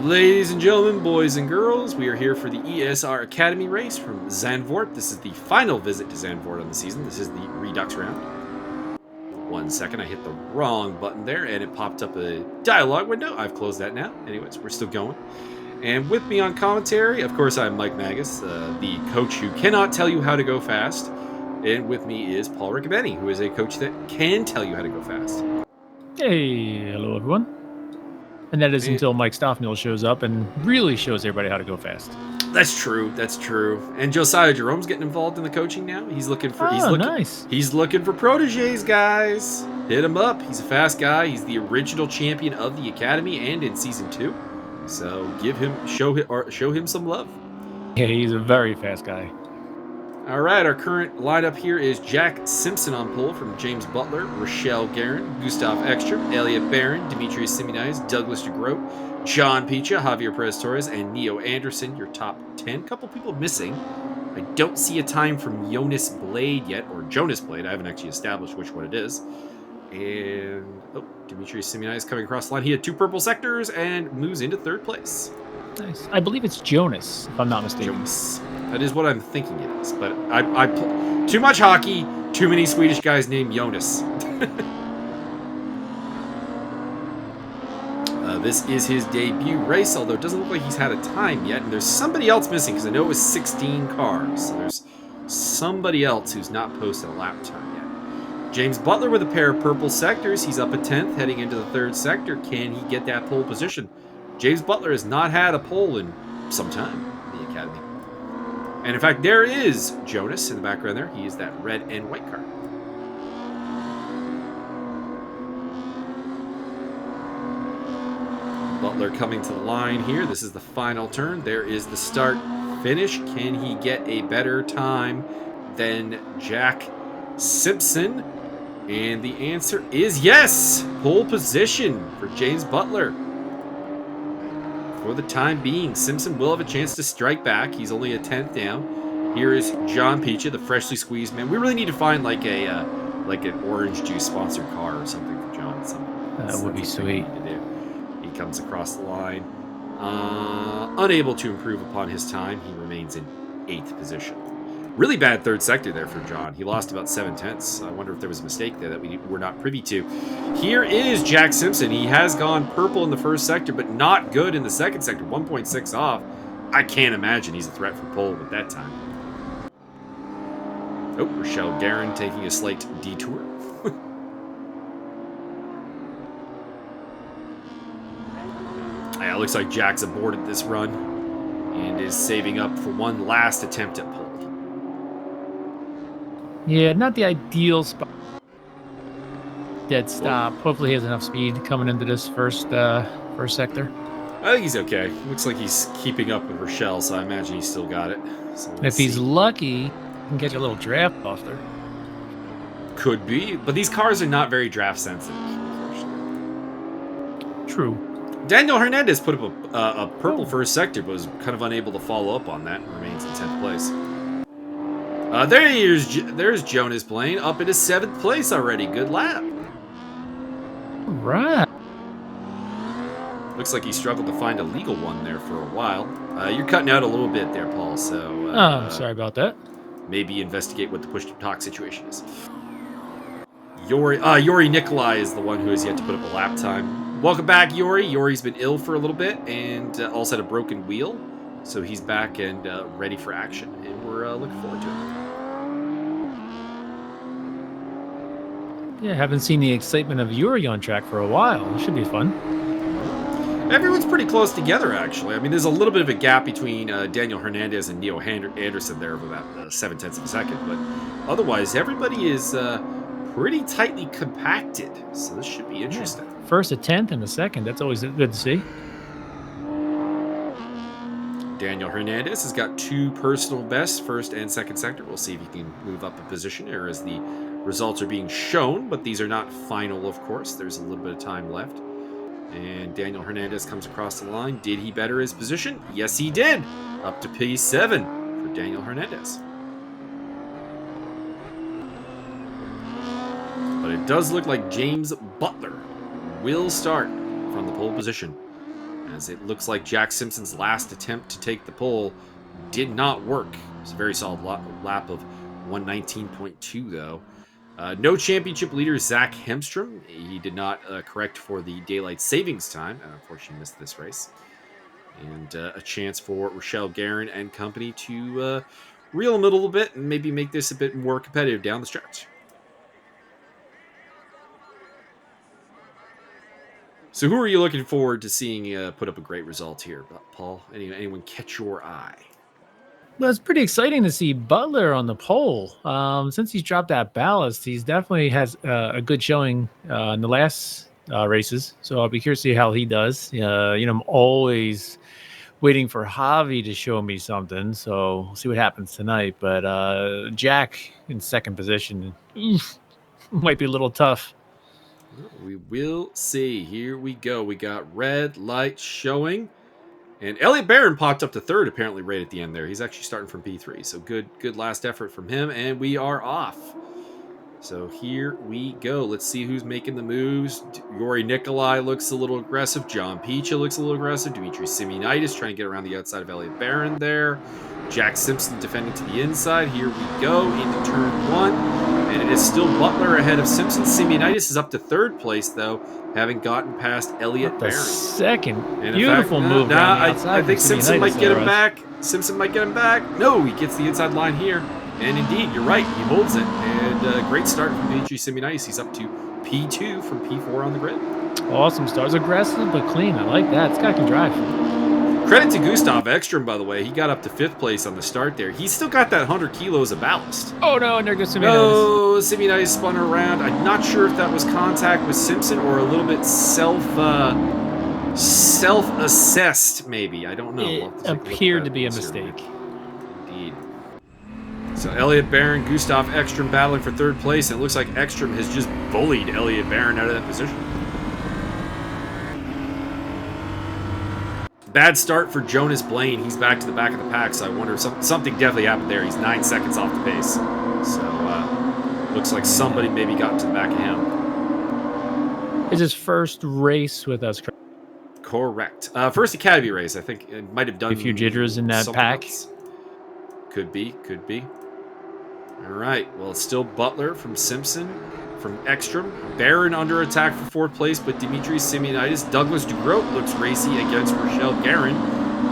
Ladies and gentlemen, boys and girls, we are here for the ESR Academy race from Zandvoort. This is the final visit to Zandvoort on the season. This is the Redux round. 1 second, I hit the wrong button there and it popped up a dialogue window. I've closed that now. Anyways, we're still going. And with me on commentary, of course, I'm Mike Magas, the coach who cannot tell you how to go fast. And with me is Paul Riccobene, who is a coach that can tell you how to go fast. Hey, hello everyone. And that is until Mike Stoffmuel shows up and really shows everybody how to go fast. That's true. That's true. And Josiah Jerome's getting involved in the coaching now. He's looking for nice. He's looking for proteges, guys. Hit him up. He's a fast guy. He's the original champion of the Academy and in season 2. So show him some love. Yeah, he's a very fast guy. All right, our current lineup here is Jack Simpson on pole from James Butler, Rochelle Guerin, Gustav Ekstrom, Elliot Barron, Demetrius Simonais, Douglas DeGroat, John Picha, Javier Perez-Torres, and Neo Anderson, your top 10. Couple people missing. I don't see a time from Jonas Blade yet, or Jonas Blade. I haven't actually established which one it is. And, Demetrius Simonais coming across the line. He had 2 purple sectors and moves into 3rd place. Nice. I believe it's Jonas, if I'm not mistaken. Jonas. That is what I'm thinking it is, but I too much hockey, too many Swedish guys named Jonas. This is his debut race, although it doesn't look like he's had a time yet, and there's somebody else missing, because I know it was 16 cars, so there's somebody else who's not posted a lap time yet. James Butler with a pair of purple sectors. He's up at 10th, heading into the 3rd sector. Can he get that pole position? James Butler has not had a pole in some time in the Academy. And in fact, there is Jonas in the background there. He is that red and white car. Butler coming to the line here. This is the final turn. There is the start finish. Can he get a better time than Jack Simpson? And the answer is yes. Pole position for James Butler. For the time being, Simpson will have a chance to strike back. He's only a 10th down. Here is John Picha, the freshly squeezed man. We really need to find like an orange juice sponsored car or something for John. That would be sweet. He comes across the line. Unable to improve upon his time, he remains in 8th position. Really bad 3rd sector there for John. He lost about 7/10. I wonder if there was a mistake there that we were not privy to. Here is Jack Simpson. He has gone purple in the 1st sector, but not good in the 2nd sector. 1.6 off. I can't imagine he's a threat for pole at that time. Rochelle Guerin taking a slight detour. Yeah, it looks like Jack's aborted this run and is saving up for one last attempt at pole. Yeah, not the ideal spot. Dead stop. Hopefully he has enough speed coming into this first sector. I think he's okay. Looks like he's keeping up with Rochelle, so I imagine he's still got it. So if he's lucky, he can get a little draft off there. Could be, but these cars are not very draft sensitive, unfortunately. True. Daniel Hernandez put up a purple 1st sector, but was kind of unable to follow up on that and remains in 10th place. There's Jonas Blaine up into 7th place already. Good lap. Right. Looks like he struggled to find a legal one there for a while. You're cutting out a little bit there, Paul, so... I'm sorry about that. Maybe investigate what the push-to-talk situation is. Yuri Nikolai is the one who has yet to put up a lap time. Welcome back, Yuri. Yuri's been ill for a little bit and also had a broken wheel. So he's back and ready for action, and we're looking forward to it. Yeah, haven't seen the excitement of Yuri on track for a while. It should be fun. Everyone's pretty close together, actually. I mean, there's a little bit of a gap between Daniel Hernandez and Neo Anderson there of about 7/10 of a second, but otherwise, everybody is pretty tightly compacted, so this should be interesting. Yeah. First a 10th and a 2nd. That's always good to see. Daniel Hernandez has got 2 personal bests, 1st and 2nd sector. We'll see if he can move up a position here as the results are being shown, but these are not final, of course. There's a little bit of time left. And Daniel Hernandez comes across the line. Did he better his position? Yes, he did. Up to P7 for Daniel Hernandez. But it does look like James Butler will start from the pole position. as it looks like Jack Simpson's last attempt to take the pole did not work. It was a very solid lap of 119.2, though. No championship leader, Zach Hemstrom. He did not correct for the daylight savings time, and unfortunately missed this race. And a chance for Rochelle Guerin and company to reel him a little bit and maybe make this a bit more competitive down the stretch. So who are you looking forward to seeing put up a great result here, Paul? Anyone catch your eye? Well, it's pretty exciting to see Butler on the pole. Since he's dropped that ballast, he's definitely has a good showing in the last races. So I'll be curious to see how he does. I'm always waiting for Javi to show me something. So we'll see what happens tonight. But Jack in second position might be a little tough. We will see. Here we go. We got red light showing. And Elliot Barron popped up to third, apparently, right at the end there. He's actually starting from P3, so good last effort from him, and we are off. So here we go. Let's see who's making the moves. Yuri Nikolai looks a little aggressive. John Picha looks a little aggressive. Dimitri Simeonitis trying to get around the outside of Elliot Barron there. Jack Simpson defending to the inside. Here we go into turn one. And it is still Butler ahead of Simpson. Simeonitis is up to third place, though, having gotten past Elliot Barron. Second. And beautiful move. I think Simpson might get him back. Simpson might get him back. No, he gets the inside line here. And indeed, you're right. He holds it. And great start from Dimitri Simeonitis. He's up to P2 from P4 on the grid. Awesome start. It's aggressive but clean. I like that. This guy can drive. Credit to Gustav Ekstrom, by the way. He got up to 5th place on the start there. He's still got that 100 kilos of ballast. Oh, no, and there goes Simeonitis. No, Simeonitis spun around. I'm not sure if that was contact with Simpson or a little bit self-assessed, maybe. I don't know. It appeared to be a mistake. Indeed. So Elliot Barron, Gustav Ekstrom battling for 3rd place. And it looks like Ekstrom has just bullied Elliot Barron out of that position. Bad start for Jonas Blaine. He's back to the back of the pack, so I wonder if something definitely happened there. He's 9 seconds off the pace. So looks like somebody maybe got to the back of him. It's his first race with us. Correct. First Academy race. I think it might have done a few jitters in that pack. Else. Could be. All right. Well, it's still Butler from Simpson, from Ekstrom. Barron under attack for 4th place, but Dimitri Simeonitis. Douglas DeGroat looks racy against Rochelle Guerin.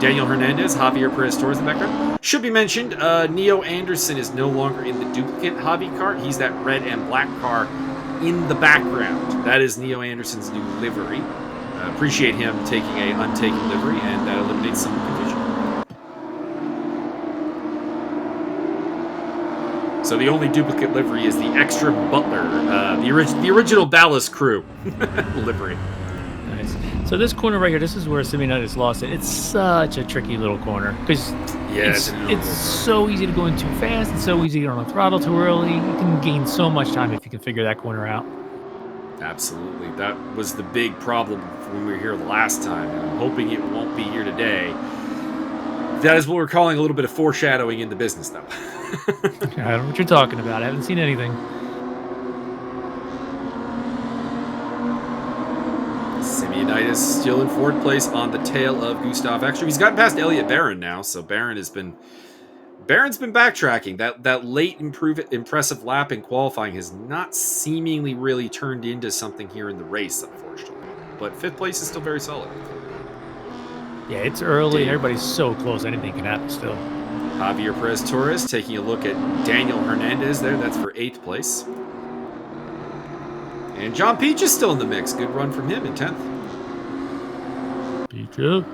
Daniel Hernandez, Javier Perez Torres in the background. Should be mentioned, Neo Anderson is no longer in the duplicate Javi car. He's that red and black car in the background. That is Neo Anderson's new livery. Appreciate him taking a untaken livery, and that eliminates some confusion. So the only duplicate livery is the extra Butler, the original Dallas crew livery. Nice. So this corner right here, this is where Simeonitis lost it. It's such a tricky little corner because it's so easy to go in too fast. It's so easy to get on the throttle too early. You can gain so much time if you can figure that corner out. Absolutely. That was the big problem when we were here the last time. And I'm hoping it won't be here today. That is what we're calling a little bit of foreshadowing in the business, though. I don't know what you're talking about. I haven't seen anything. Simeonitis still in 4th place on the tail of Gustav Ekstrom. He's gotten past Elliot Barron now, so Barron's been backtracking. That late impressive lap in qualifying has not seemingly really turned into something here in the race, unfortunately. But 5th place is still very solid. Yeah, it's early. And everybody's so close. Anything can happen still. Javier Perez Torres taking a look at Daniel Hernandez there. That's for 8th place. And John Peach is still in the mix. Good run from him in 10th. Peach up.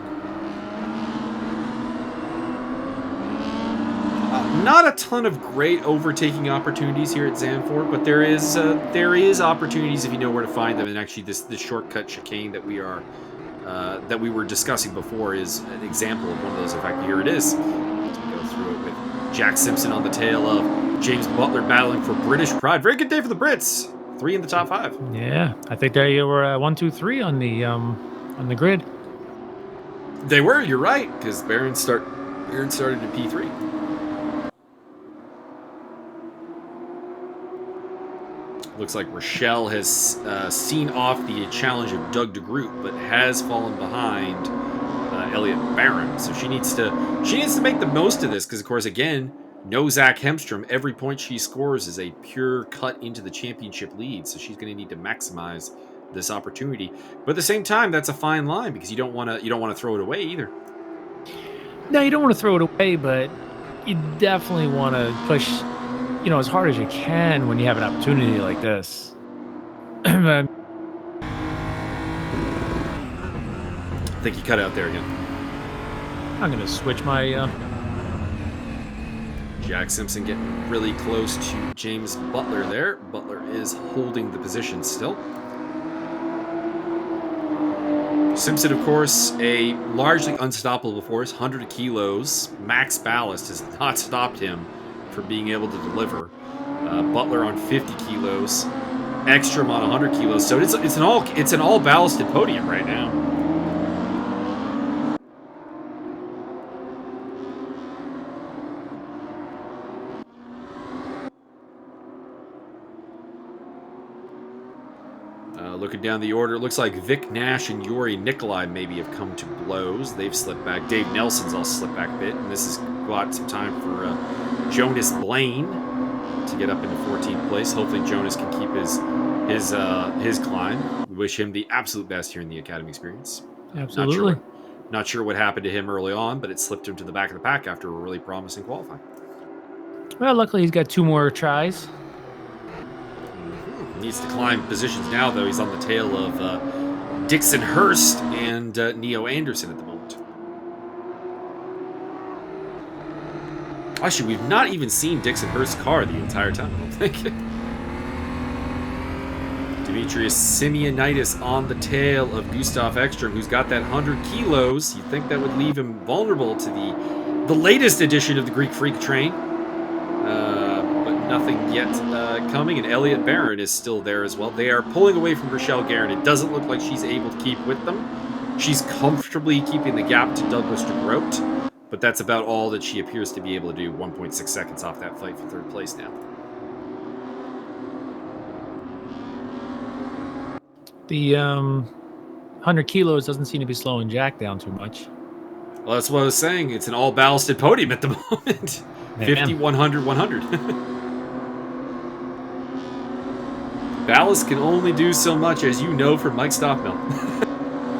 Not a ton of great overtaking opportunities here at Zandvoort, but there is opportunities if you know where to find them. And actually, this shortcut chicane that we were discussing before is an example of one of those. In fact, here it is. Go through it with Jack Simpson on the tail of James Butler battling for British pride. Very good day for the Brits. 3 in the top 5. Yeah, I think they were 1, 2, 3 on the grid. They were. You're right, because Barron started in P3. Looks like Rochelle has seen off the challenge of Doug DeGroot, but has fallen behind Elliot Barron. So she needs to make the most of this because, of course, again, no Zach Hemstrom. Every point she scores is a pure cut into the championship lead. So she's going to need to maximize this opportunity. But at the same time, that's a fine line because you don't want to throw it away either. No, you don't want to throw it away, but you definitely want to push, as hard as you can when you have an opportunity like this. I think you cut out there again. I'm going to switch my... Jack Simpson getting really close to James Butler there. Butler is holding the position still. Simpson, of course, a largely unstoppable force, 100 kilos. Max ballast has not stopped him from being able to deliver. Butler on 50 kilos. Ekstrom on 100 kilos. So it's an all ballasted podium right now. Looking down the order, it looks like Vic Nash and Yuri Nikolai maybe have come to blows. They've slipped back. Dave Nelson's all slipped back a bit, and this has got some time for Jonas Blaine to get up into 14th place. Hopefully Jonas can keep his climb. We wish him the absolute best here in the Academy experience. Absolutely. Not sure what happened to him early on, but it slipped him to the back of the pack after a really promising qualifying. Well, luckily he's got 2 more tries. Needs to climb positions now, though. He's on the tail of Dixon Hurst and Neo Anderson at the moment. Actually, we've not even seen Dixon Hurst's car the entire time, I don't think. Demetrius Simeonitis on the tail of Gustav Ekstrom, who's got that 100 kilos. You'd think that would leave him vulnerable to the latest edition of the Greek Freak train. But nothing yet coming, and Elliot Barron is still there as well. They are pulling away from Rochelle Guerin. It doesn't look like she's able to keep with them. She's comfortably keeping the gap to Douglas DeGroat, but that's about all that she appears to be able to do. 1.6 seconds off that fight for 3rd place now. The 100 kilos doesn't seem to be slowing Jack down too much. Well, that's what I was saying. It's an all-ballasted podium at the moment. 50, 100, 100. Ballast can only do so much, as you know from Mike Stockmill.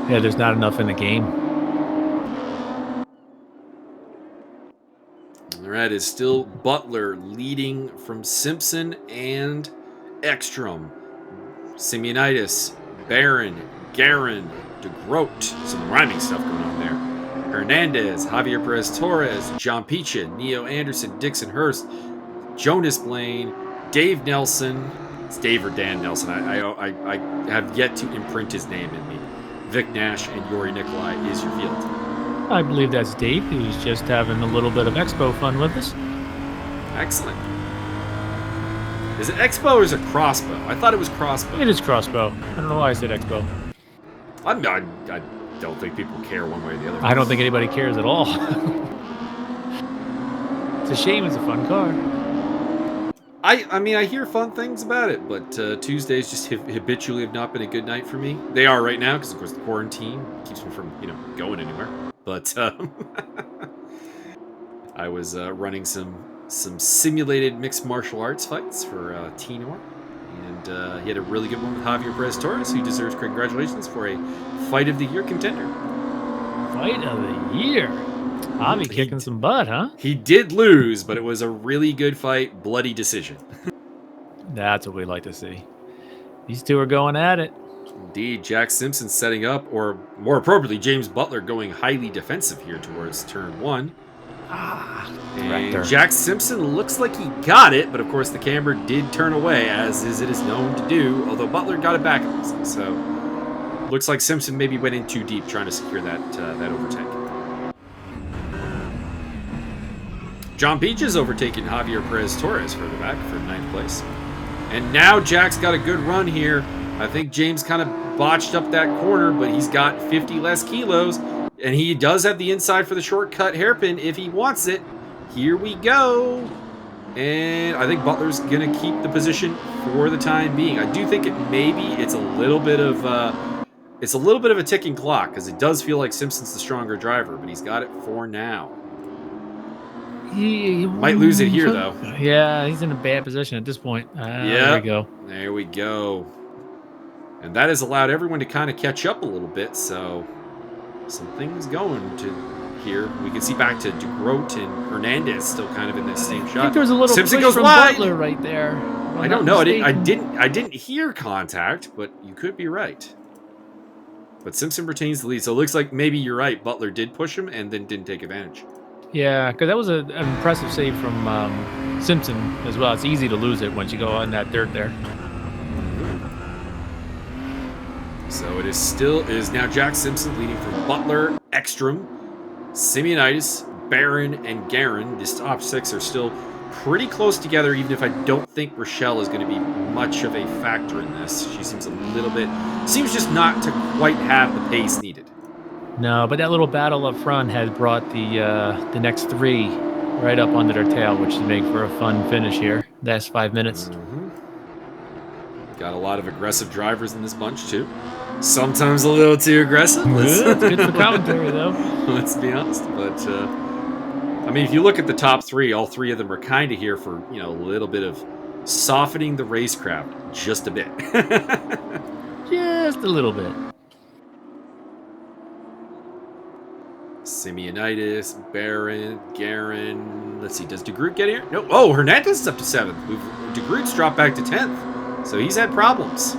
Yeah, there's not enough in the game. All right, it's still Butler leading from Simpson and Ekstrom. Simeonitis, Barron, Guerin, DeGroat. Some rhyming stuff going on there. Hernandez, Javier Perez-Torres, John Picha, Neo Anderson, Dixon Hurst, Jonas Blaine, Dave Nelson. It's Dave or Dan Nelson. I have yet to imprint his name in me. Vic Nash and Yuri Nikolai is your field. I believe that's Dave. He was just having a little bit of expo fun with us. Excellent. Is it expo or is it crossbow? I thought it was crossbow. It is crossbow. I don't know why I said expo. I don't think people care one way or the other. I don't think anybody cares at all. It's a shame. It's a fun car. I mean, I hear fun things about it, but Tuesdays just habitually have not been a good night for me. They are right now because, of course, the quarantine keeps me from, going anywhere. But I was running some simulated mixed martial arts fights for Tenor, and he had a really good one with Javier Perez-Torres, who deserves congratulations for a Fight of the Year contender. Fight of the Year. Javi kicking some butt, huh? He did lose, but it was a really good fight, bloody decision. That's what we like to see. These two are going at it. Indeed, Jack Simpson setting up, or more appropriately, James Butler going highly defensive here towards turn 1. And Jack Simpson looks like he got it, but of course the camera did turn away, as it is known to do, although Butler got it back. So looks like Simpson maybe went in too deep trying to secure that overtake. John Beach is overtaking Javier Perez-Torres further back for 9th place. And now Jack's got a good run here. I think James kind of botched up that corner, but he's got 50 less kilos, and he does have the inside for the shortcut hairpin if he wants it. Here we go. And I think Butler's going to keep the position for the time being. I do think it's a little bit of a ticking clock because it does feel like Simpson's the stronger driver, but he's got it for now. He Might lose it here though. Yeah, he's in a bad position at this point. There we go. There we go. And that has allowed everyone to kind of catch up a little bit, so some things going to here. We can see back to DeGroat and Hernandez still kind of in this same shot. I think there was a little Simpson push goes from wide. Butler right there. I don't know. I didn't hear contact, but you could be right. But Simpson retains the lead, so it looks like maybe you're right. Butler did push him and then didn't take advantage. Yeah, because that was an impressive save from Simpson as well. It's easy to lose it once you go on that dirt there. So it is now Jack Simpson leading from Butler, Ekstrom, Simeonitis, Barron, and Guerin. The top six are still pretty close together, even if I don't think Rochelle is going to be much of a factor in this. She seems seems just not to quite have the pace needed. No, but that little battle up front has brought the next three right up under their tail, which should make for a fun finish here. Last 5 minutes. Mm-hmm. Got a lot of aggressive drivers in this bunch, too. Sometimes a little too aggressive. It's good for commentary, though. Let's be honest. But, I mean, if you look at the top three, all three of them are kind of here for, a little bit of softening the racecraft just a bit. Just a little bit. Simeonitis, Barron, Guerin. Let's see, does DeGroot get here? No. Oh, Hernandez is up to 7th. DeGroot's dropped back to 10th. So he's had problems.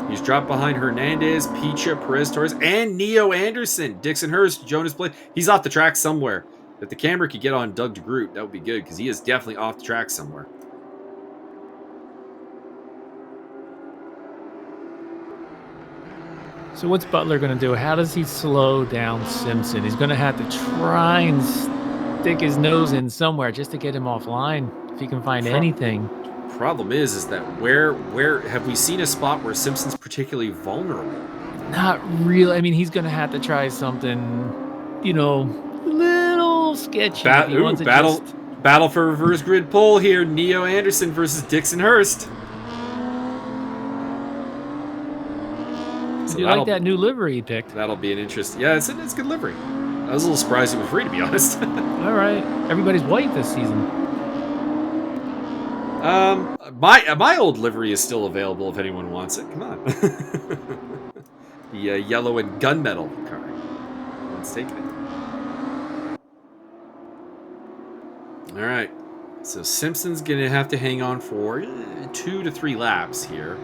He's dropped behind Hernandez, Picha, Perez Torres, and Neo Anderson. Dixon Hurst, Jonas Blake. He's off the track somewhere. If the camera could get on Doug DeGroot, that would be good because he is definitely off the track somewhere. So what's Butler going to do? How does he slow down Simpson? He's going to have to try and stick his nose in somewhere just to get him offline if he can find anything. Problem is that where have we seen a spot where Simpson's particularly vulnerable? Not really. I mean, he's going to have to try something, little sketchy. Battle for reverse grid pole here. Neo Anderson versus Dixon Hurst. So you like that new livery he picked? That'll be an interest. Yeah, it's good livery. I was a little surprised it was free, to be honest. All right. Everybody's white this season. My old livery is still available if anyone wants it. Come on. The yellow and gunmetal car. Let's take it. All right. So Simpson's going to have to hang on for 2 to 3 laps here.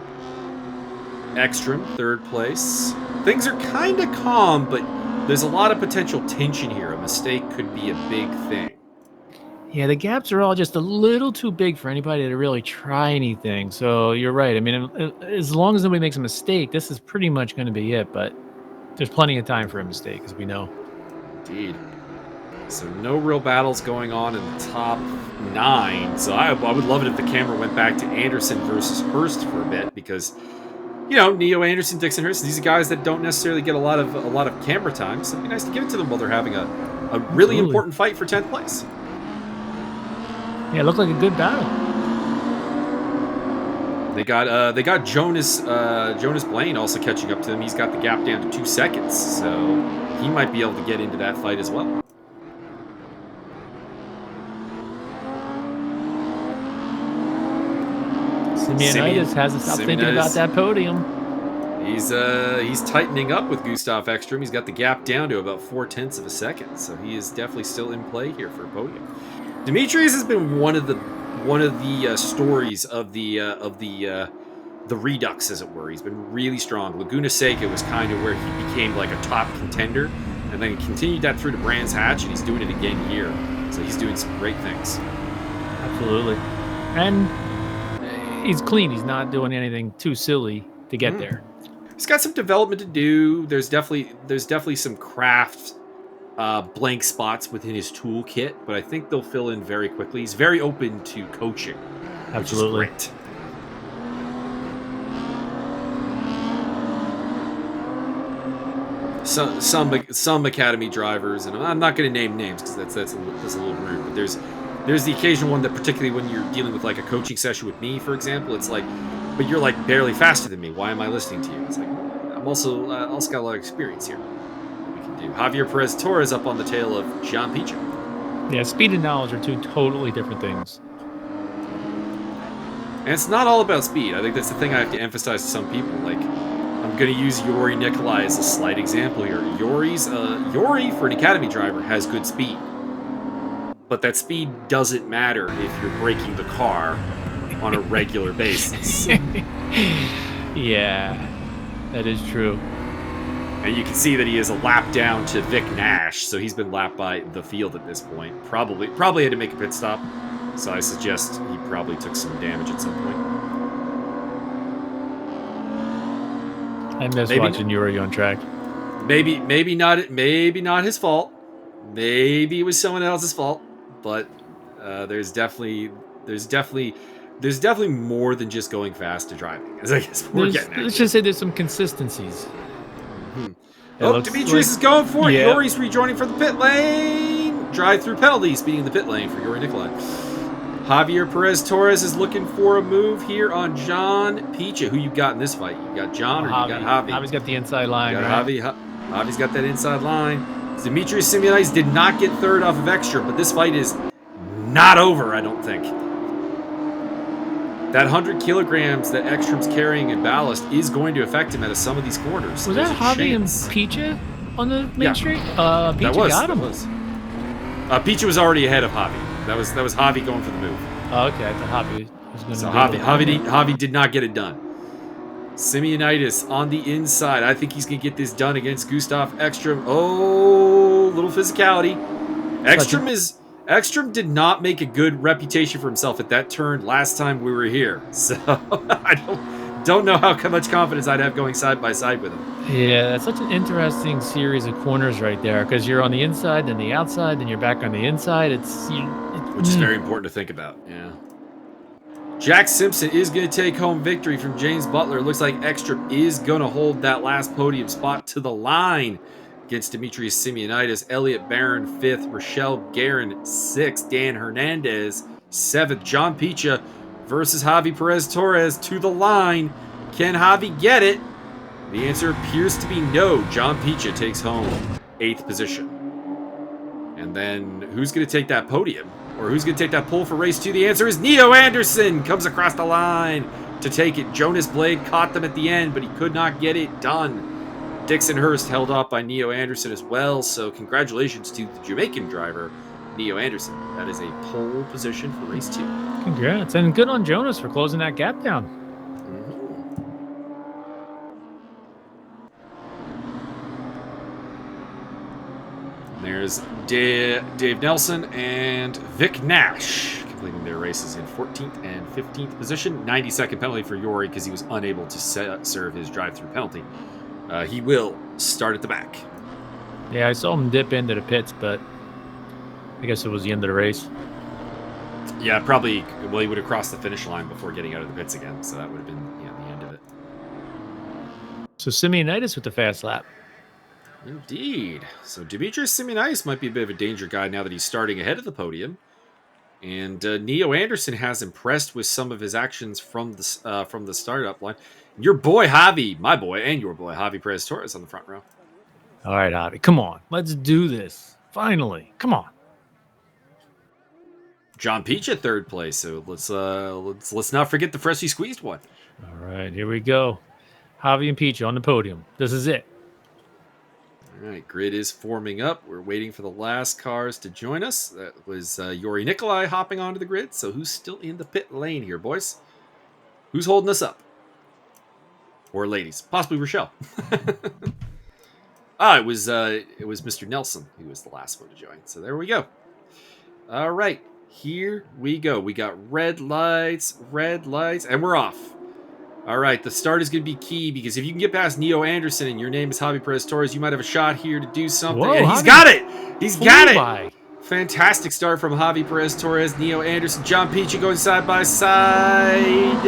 Ekstrom, 3rd place. Things are kind of calm, but there's a lot of potential tension here. A mistake could be a big thing. Yeah, the gaps are all just a little too big for anybody to really try anything. So you're right. I mean, as long as nobody makes a mistake, this is pretty much going to be it. But there's plenty of time for a mistake, as we know. Indeed. So no real battles going on in the top 9. So I would love it if the camera went back to Anderson versus Hurst for a bit because, Neo Anderson, Dixon Hurst, these are guys that don't necessarily get a lot of camera time. So it'd be nice to give it to them while they're having a really important fight for 10th place. Yeah, it looked like a good battle. They got Jonas Blaine also catching up to them. He's got the gap down to 2 seconds, so he might be able to get into that fight as well. Simeonitis hasn't stopped thinking about that podium. He's tightening up with Gustav Ekstrom. He's got the gap down to about 0.4 of a second, so he is definitely still in play here for a podium. Demetrius has been one of the stories of the Redux, as it were. He's been really strong. Laguna Seca was kind of where he became like a top contender, and then he continued that through to Brands Hatch, and he's doing it again here. So he's doing some great things. Absolutely, and he's clean. He's not doing anything too silly to get there. He's got some development to do. There's definitely some craft blank spots within his toolkit, but I think they'll fill in very quickly. He's very open to coaching. Absolutely. Which is great. Some Academy drivers, and I'm not going to name names because that's a little rude, but There's the occasional one that, particularly when you're dealing with like a coaching session with me, for example, it's like, but you're like barely faster than me. Why am I listening to you? It's like, I'm also got a lot of experience here that we can do. Javier Perez Torres up on the tail of John Picha. Yeah, speed and knowledge are two totally different things. And it's not all about speed. I think that's the thing I have to emphasize to some people. Like, I'm going to use Yuri Nikolai as a slight example here. Yuri, for an Academy driver, has good speed. But that speed doesn't matter if you're braking the car on a regular basis. Yeah, that is true. And you can see that he is a lap down to Vic Nash, so he's been lapped by the field at this point. Probably had to make a pit stop, so I suggest he probably took some damage at some point. I miss watching Yuri on track. Maybe not his fault. Maybe it was someone else's fault, but there's definitely more than just going fast to driving. As I guess we're getting at. Let's just say there's some consistencies. Mm-hmm. Oh, Demetrius is going for it. Yeah. Yuri's rejoining for the pit lane. Drive-through penalty, speeding the pit lane for Yuri Nikolai. Javier Perez Torres is looking for a move here on John Picha. Who you got in this fight? You got John or you got Javi? Javi's got the inside line. You got right? Javi's got that inside line. Demetrius Simeonitis did not get third off of Ekstrom, but this fight is not over, I don't think. That 100 kilograms that Ekstrom's carrying in ballast is going to affect him at some of these corners. Was that Javi and Picha on the main street? Picha got him. Picha was already ahead of Javi. That was Javi going for the move. Oh, okay. I thought Javi was going to. So Javi did not get it done. Simeonitis on the inside. I think he's going to get this done against Gustav Ekstrom. Oh, little physicality. Ekstrom did not make a good reputation for himself at that turn last time we were here. So I don't know how much confidence I'd have going side by side with him. Yeah, that's such an interesting series of corners right there, because you're on the inside, then the outside, then you're back on the inside. Which is very important to think about. Yeah. Jack Simpson is going to take home victory from James Butler. Looks like Ekstrom is going to hold that last podium spot to the line against Demetrius Simeonitis. Elliot Barron 5th, Rochelle Guerin 6th, Dan Hernandez 7th, John Picha versus Javi Perez Torres to the line. Can Javi get it? The answer appears to be no. John Picha takes home 8th position. And then who's going to take that podium? Or who's going to take that pole for race 2? The answer is Neo Anderson comes across the line to take it. Jonas Blade caught them at the end, but he could not get it done. Dixon Hurst held off by Neo Anderson as well, so congratulations to the Jamaican driver, Neo Anderson. That is a pole position for race 2. Congrats, and good on Jonas for closing that gap down. There's Dave Nelson and Vic Nash completing their races in 14th and 15th position. 90-second penalty for Yuri because he was unable to serve his drive-through penalty. He will start at the back. Yeah, I saw him dip into the pits, but I guess it was the end of the race. Yeah, probably. Well, he would have crossed the finish line before getting out of the pits again, so that would have been the end of it. So Simeonitis with the fast lap. Indeed. So Demetrius Simeonitis might be a bit of a danger guy now that he's starting ahead of the podium. And Neo Anderson has impressed with some of his actions from the startup line. Your boy Javi, my boy, and your boy Javi Perez Torres on the front row. All right, Javi, come on, let's do this. Finally, come on. John Picha 3rd place. So let's not forget the freshly squeezed one. All right, here we go. Javi and Picha on the podium. This is it. All right, grid is forming up. We're waiting for the last cars to join us. That was Yuri Nikolai hopping onto the grid. So who's still in the pit lane here, boys? Who's holding us up? Or ladies, possibly Rochelle. It was Mr. Nelson who was the last one to join. So there we go. All right, here we go. We got red lights, and we're off. All right, the start is going to be key because if you can get past Neo Anderson and your name is Javi Perez Torres, you might have a shot here to do something. Whoa, and he's got it. He's got it. Fantastic start from Javi Perez Torres, Neo Anderson, John Picha going side by side.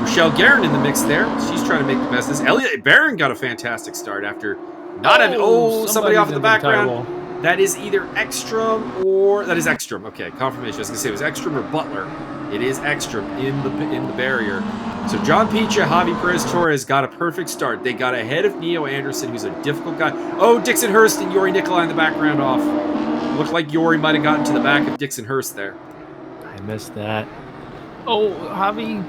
Rochelle Guerin in the mix there. She's trying to make the best of this. Elliot Barron got a fantastic start after not having... Oh, somebody off in the background. That is either Ekstrom or that is Ekstrom. Okay, confirmation. I was gonna say it was Ekstrom or Butler. It is Ekstrom in the barrier. So John Picha, Javi Perez Torres got a perfect start. They got ahead of Neo Anderson, who's a difficult guy. Oh, Dixon Hurst and Yuri Nikolai in the background off. Looked like Yuri might have gotten to the back of Dixon Hurst there. I missed that. Oh, Javi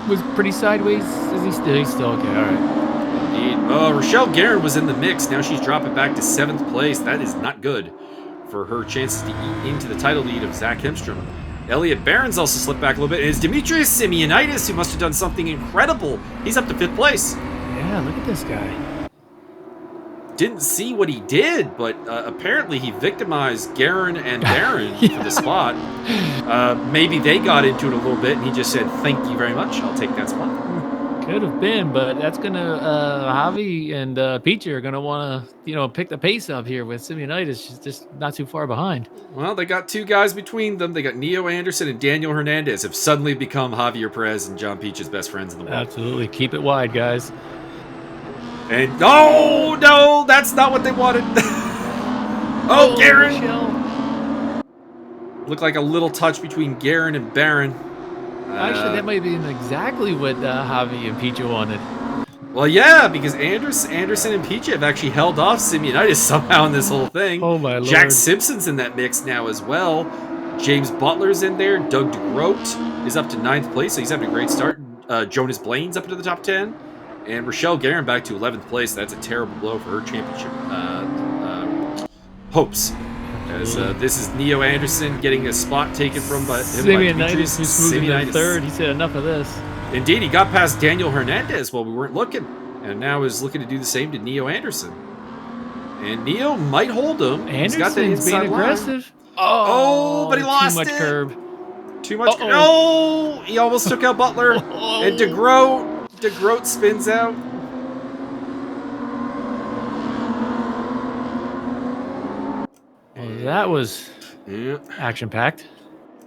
was pretty sideways. Is he still? He's still okay. All right. Indeed. Oh, Rochelle Guerin was in the mix. Now she's dropping back to 7th place. That is not good for her chances to eat into the title lead of Zach Hemstrom. Elliot Barron's also slipped back a little bit. It's Demetrius Simeonitis, who must have done something incredible. He's up to 5th place. Yeah, look at this guy. Didn't see what he did, but apparently he victimized Guerin and Barron for the spot. Maybe they got into it a little bit, and he just said, "Thank you very much. I'll take that spot." Could have been, but that's gonna Javi and Picha are gonna want to pick the pace up here with Simeonitis. She's just not too far behind. Well, they got 2 guys between them. They got Neo Anderson and Daniel Hernandez have suddenly become Javier Perez and John Picha's best friends in the world. Absolutely, keep it wide, guys. And no, that's not what they wanted. Oh, Guerin! Looked like a little touch between Guerin and Barron. Actually, that might be exactly what Javi and Picha wanted. Well, yeah, because Anderson and Picha have actually held off Simeonitis somehow in this whole thing. Oh, my Lord. Jack Simpson's in that mix now as well. James Butler's in there. Doug DeGroat is up to 9th place, so he's having a great start. Jonas Blaine's up into the top 10. And Rochelle Guerin back to 11th place. That's a terrible blow for her championship hopes. As this is Neo Anderson getting a spot taken from him by Simeonitis, who's moving to 3rd. He said enough of this. Indeed, he got past Daniel Hernandez while we weren't looking, and now is looking to do the same to Neo Anderson. And Neo might hold him. Anderson's He's got that inside being aggressive. Line. Oh, but he lost it. Too much curb. Too much. Oh, he almost took out Butler. And DeGroat spins out. That was action-packed.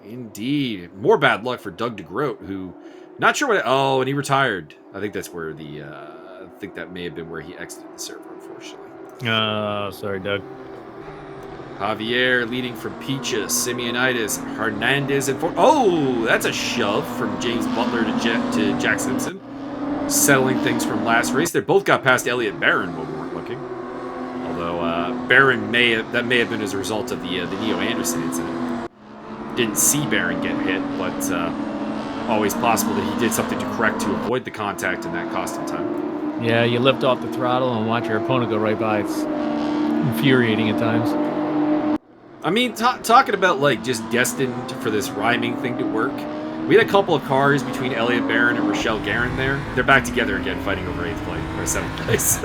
Indeed. More bad luck for Doug DeGroat, who, not sure what. Oh, and he retired. I think that's where I think that may have been where he exited the server, unfortunately. Oh, sorry, Doug. Javier leading from Picha, Simeonitis, Hernandez, and oh, that's a shove from James Butler to Jack Simpson. Settling things from last race. They both got past Elliot Barron when we weren't looking. Although Barron may have been as a result of the Neo Anderson incident. Didn't see Barron get hit, but always possible that he did something to correct to avoid the contact, and that cost him time. Yeah, you lift off the throttle and watch your opponent go right by. It's infuriating at times. I mean, talking about like just destined for this rhyming thing to work. We had a couple of cars between Elliot Barron and Rochelle Guerin there. They're back together again, fighting over 8th place or 7th place.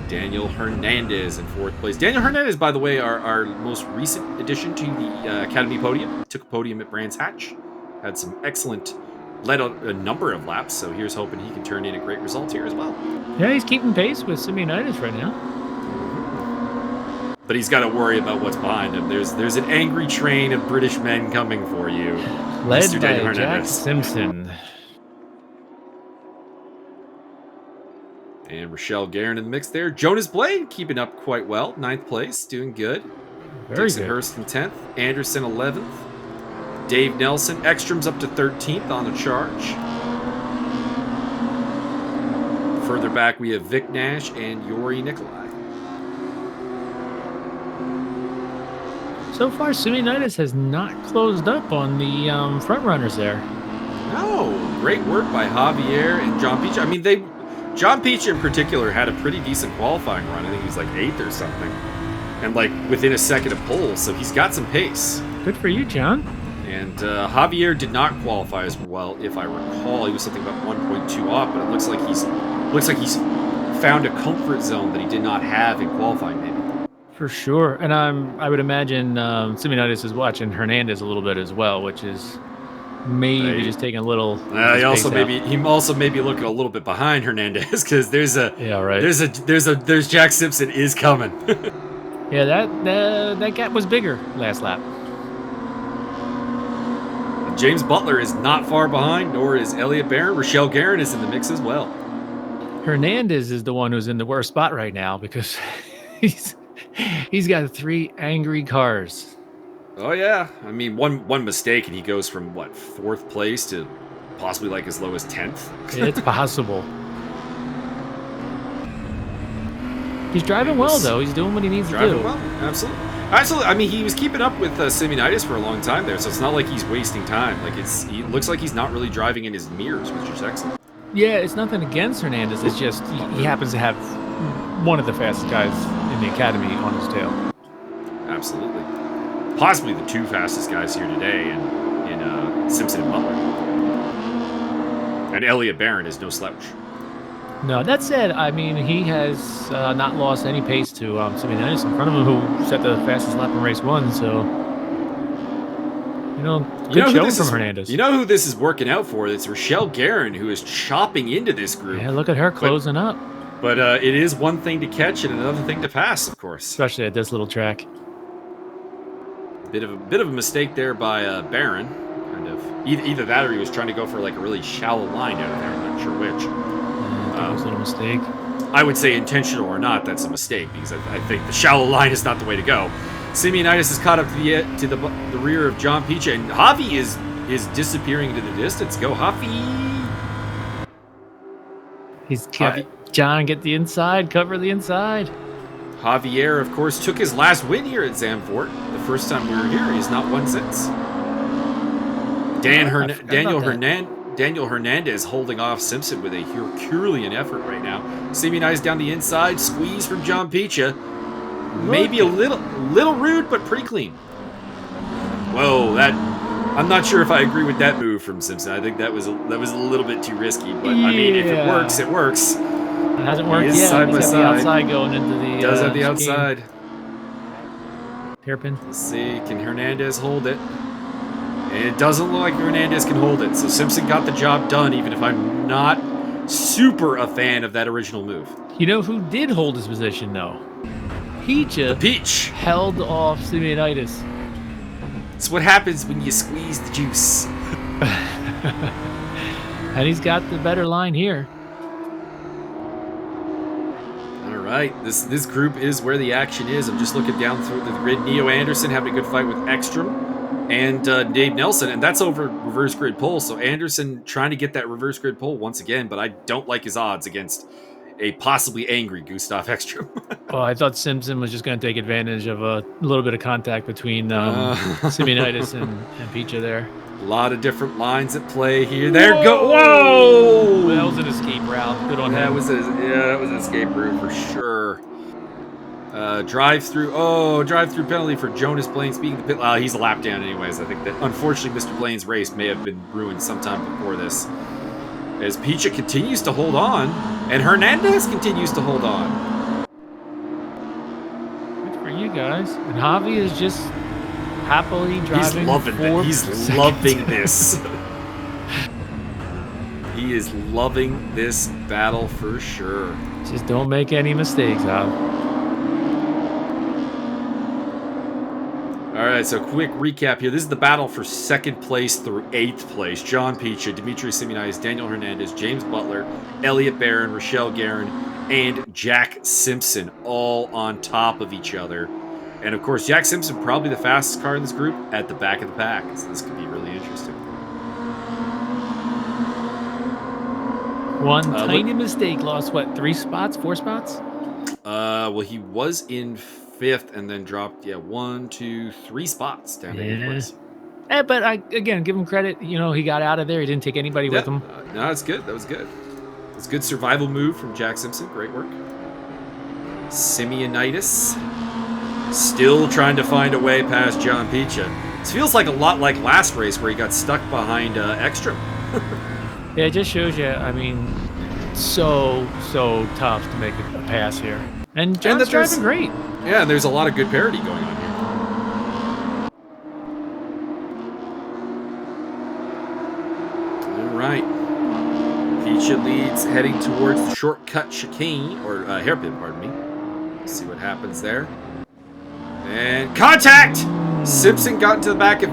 Daniel Hernandez in 4th place. Daniel Hernandez, by the way, our most recent addition to the Academy podium. Took a podium at Brands Hatch. Had some excellent, led a number of laps, so here's hoping he can turn in a great result here as well. Yeah, he's keeping pace with Simeonitis right now. But he's got to worry about what's behind him. There's an angry train of British men coming for you. Led Mr. by Jack Simpson. And Rochelle Guerin in the mix there. Jonas Blaine keeping up quite well. 9th place, doing good. Very Dixon good. Hurst in 10th. Anderson 11th. Dave Nelson. Ekstrom's up to 13th on the charge. Further back, we have Vic Nash and Yuri Nikolai. So far, Simeonitis has not closed up on the front runners there. No, great work by Javier and John Picha. I mean, John Picha in particular had a pretty decent qualifying run. I think he was like 8th or something. And like within a second of pole, so he's got some pace. Good for you, John. And Javier did not qualify as well, if I recall. He was something about 1.2 off, but it looks like he's found a comfort zone that he did not have in qualifying, maybe. For sure. And I would imagine Simeonitis is watching Hernandez a little bit as well, which is maybe just taking a little. He also may be looking a little bit behind Hernandez because there's Jack Simpson is coming. Yeah, that gap was bigger last lap. James Butler is not far behind, nor is Elliot Barron. Rochelle Guerin is in the mix as well. Hernandez is the one who's in the worst spot right now because he's he's got 3 angry cars. Oh yeah, I mean one mistake and he goes from what 4th place to possibly like as low as 10th. It's possible. He's driving well though. He's doing what he needs to do. Well, absolutely. I mean, he was keeping up with Simeonitis for a long time there, so it's not like he's wasting time. Like he looks like he's not really driving in his mirrors, which is excellent. Yeah, it's nothing against Hernandez. It's just he happens to have one of the fastest guys in the Academy on his tail. Absolutely. Possibly the 2 fastest guys here today in Simpson and Butler. And Elliott Barron is no slouch. No, that said, I mean, he has not lost any pace to Simeonitis in front of him, who set the fastest lap in race 1, so... Good showing from Hernandez. You know who this is working out for? It's Rochelle Guerin, who is chopping into this group. Yeah, look at her closing up. But it is one thing to catch and another thing to pass, of course. Especially at this little track. Bit of a mistake there by Barron. Kind of either that or he was trying to go for like a really shallow line out of there. I'm not sure which. That was a little mistake. I would say intentional or not, that's a mistake because I think the shallow line is not the way to go. Simeonitis is caught up to the rear of John Picha, and Javi is disappearing into the distance. Go, Javi! He's got John, get the inside, cover the inside. Javier, of course, took his last win here at Zandvoort. The first time we were here, he's not won since. Daniel Hernandez holding off Simpson with a Herculean effort right now. Simeonitis down the inside, squeeze from John Picha. Maybe a little rude, but pretty clean. Whoa, I'm not sure if I agree with that move from Simpson. I think that was a little bit too risky. But I mean, if it works, it works. It hasn't worked yet. Side by He's got side. the outside going into the. Does have the outside. Hairpin. Let's see, can Hernandez hold it? And it doesn't look like Hernandez can hold it. So Simpson got the job done, even if I'm not super a fan of that original move. You know who did hold his position though? Peach held off Simeonitis. It's what happens when you squeeze the juice. And he's got the better line here. All right, this group is where the action is. I'm just looking down through the grid. Neo Anderson having a good fight with Ekstrom and Dave Nelson, and that's over reverse grid pole. So Anderson trying to get that reverse grid pole once again, but I don't like his odds against a possibly angry Gustav Ekstrom. Well, I thought Simpson was just going to take advantage of a little bit of contact between Simeonitis and Picha there. A lot of different lines at play here. There go! Whoa! That was an escape route. Good on him. That was an escape route for sure. Drive-through penalty for Jonas Blaine. Speaking of the pit, he's a lap down anyways. I think that unfortunately Mr. Blaine's race may have been ruined sometime before this. As Picha continues to hold on, and Hernandez continues to hold on. Good for you guys. And Javi is just happily driving. He's loving this. He is loving this battle for sure. Just don't make any mistakes, Javi. All right, so quick recap here. This is the battle for 2nd place through 8th place. John Picha, Dimitri Simeonitis, Daniel Hernandez, James Butler, Elliott Barron, Rochelle Guerin, and Jack Simpson all on top of each other. And of course, Jack Simpson, probably the fastest car in this group, at the back of the pack. So this could be really interesting. One tiny mistake lost, 3 spots, 4 spots? Well, he was in 5th and then dropped 1, 2, 3 spots down to 8th place. But again, give him credit. He got out of there. He didn't take anybody with him. No, it's good. That was good. It's a good survival move from Jack Simpson. Great work. Simeonitis still trying to find a way past John Picha. This feels like a lot like last race where he got stuck behind Ekstrom. Yeah, it just shows you, so tough to make a pass here. And John's driving great. Yeah, and there's a lot of good parity going on here. All right. Picha leads, heading towards the shortcut chicane, or hairpin, pardon me. Let's see what happens there. And contact! Simpson got into the back of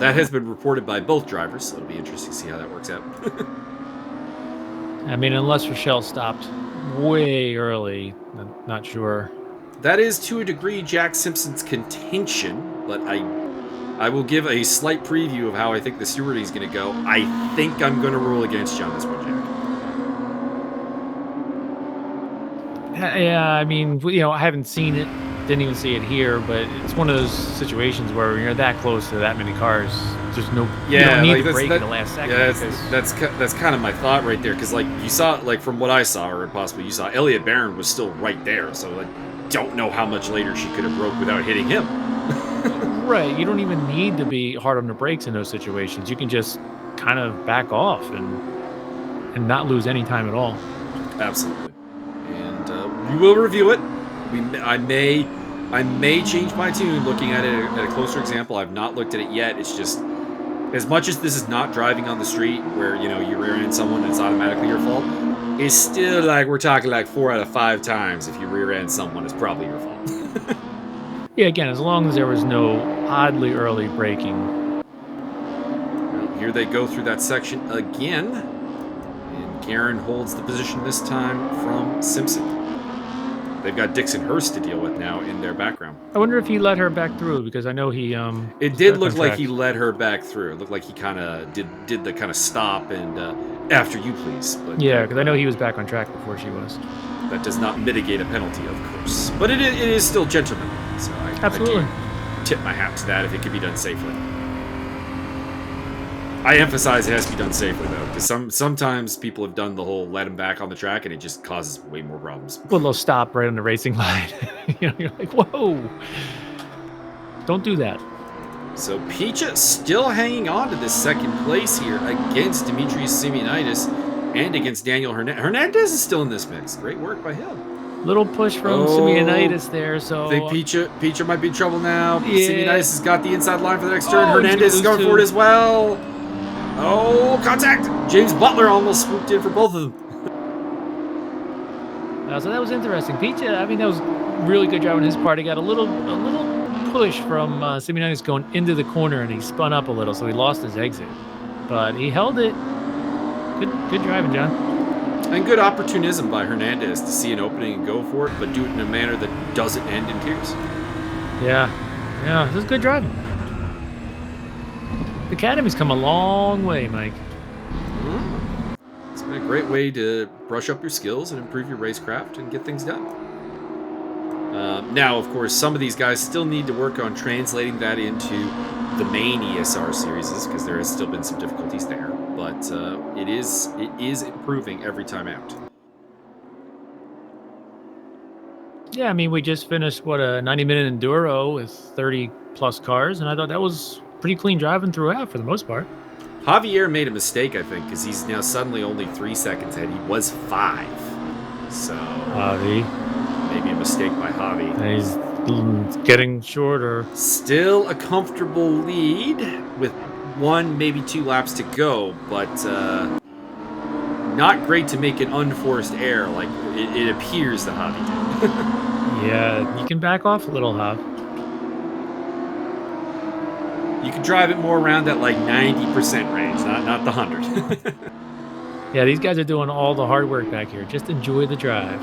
That has been reported by both drivers, so it'll be interesting to see how that works out. I mean, unless Rochelle stopped way early, I'm not sure. That is, to a degree, Jack Simpson's contention, but I will give a slight preview of how I think the stewarding is going to go. I think I'm going to rule against you on this one, Jack. Yeah, I mean, I haven't seen it, didn't even see it here, but it's one of those situations where when you're that close to that many cars, there's no, you don't need to brake in the last second. Yeah, that's kind of my thought right there, because like you saw, like from what I saw, or possibly you saw, Elliot Barron was still right there, so I don't know how much later she could have broke without hitting him. Right, you don't even need to be hard on the brakes in those situations. You can just kind of back off and not lose any time at all. Absolutely. And we will review it. I may change my tune looking at it at a closer example. I've not looked at it yet. It's just, as much as this is not driving on the street where, you rear end someone and it's automatically your fault, it's still like we're talking like 4 out of 5 times if you rear end someone, it's probably your fault. Yeah, again, as long as there was no oddly early braking. Well, here they go through that section again. And Garen holds the position this time from Simpson. They've got Dixon Hurst to deal with now in their background. I wonder if he let her back through, because I know he... It did look like he let her back through. It looked like he kind of did the kind of stop and after you, please. But, yeah, because I know he was back on track before she was. That does not mitigate a penalty, of course. But it is still gentlemanly. So Absolutely. I tip my hat to that if it can be done safely. I emphasize it has to be done safely, though, because sometimes people have done the whole let him back on the track, and it just causes way more problems. Well, they'll stop right on the racing line. You're like, whoa. Don't do that. So Picha still hanging on to this second place here against Demetrius Simeonidis and against Daniel Hernandez. Hernandez is still in this mix. Great work by him. Little push from Simeonidis there, so... I think Picha might be in trouble now. Yeah. Simeonidis has got the inside line for the next turn. Hernandez is going for it as well. Oh, contact! James Butler almost swooped in for both of them. So that was interesting. Picha, I mean, that was really good job on his part. He got a little push from Simeonidis going into the corner, and he spun up a little, so he lost his exit. But he held it. Good driving, John. And good opportunism by Hernandez to see an opening and go for it, but do it in a manner that doesn't end in tears. Yeah, this is good driving. The Academy's come a long way, Mike. It's been a great way to brush up your skills and improve your racecraft and get things done. Now, of course, some of these guys still need to work on translating that into the main ESR series, because there has still been some difficulties there. But it is improving every time out. Yeah, I mean, we just finished, a 90-minute enduro with 30-plus cars, and I thought that was pretty clean driving throughout for the most part. Javier made a mistake, I think, because he's now suddenly only 3 seconds ahead. He was 5. So... Javi. Maybe a mistake by Javi. He's getting shorter. Still a comfortable lead with 1, maybe 2 laps to go, but not great to make an unforced error like it appears that Javi did. Yeah, you can back off a little, Jav. You can drive it more around that like 90% range, not the 100. Yeah, these guys are doing all the hard work back here. Just enjoy the drive.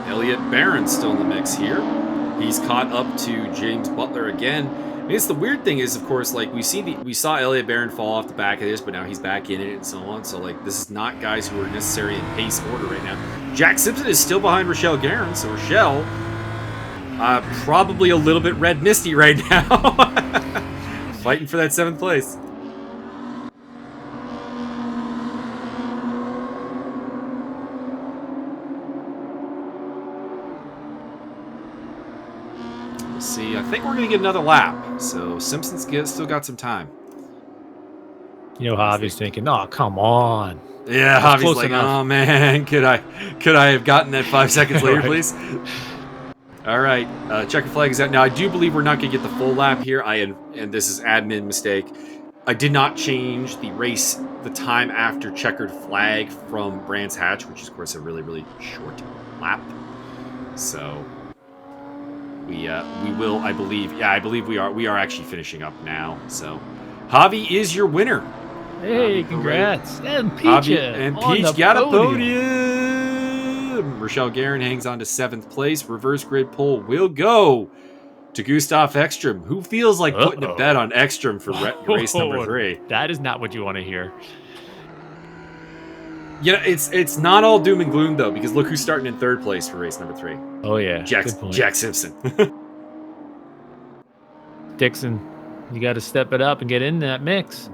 Elliot Barron's still in the mix here. He's caught up to James Butler again. I guess the weird thing is, of course, like we saw Elliot Barron fall off the back of this, but now he's back in it and so on. So like this is not guys who are necessarily in pace order right now. Jack Simpson is still behind Rochelle Guerin, so Rochelle probably a little bit red misty right now, fighting for that 7th place. See, I think we're going to get another lap. So Simpson's still got some time. Javi's thinking, oh, come on. Yeah, Javi's like, oh, man, could I have gotten that 5 seconds later, please? All right, checker flag is out. Now, I do believe we're not going to get the full lap here. And this is admin mistake. I did not change the time after checkered flag from Brands Hatch, which is, of course, a really, really short lap. So... We will, I believe. Yeah, I believe we are actually finishing up now. So, Javi is your winner. Hey, Javi, congrats. And Javi Peach and on Peach the got a podium. podium. Rochelle Guerin hangs on to 7th place. Reverse grid pole will go to Gustav Ekstrom, who feels like putting a bet on Ekstrom for race number 3. That is not what you want to hear. You know, it's not all doom and gloom though, because look who's starting in 3rd place for race number 3. Oh yeah, Jack Simpson. Dixon, you got to step it up and get in that mix.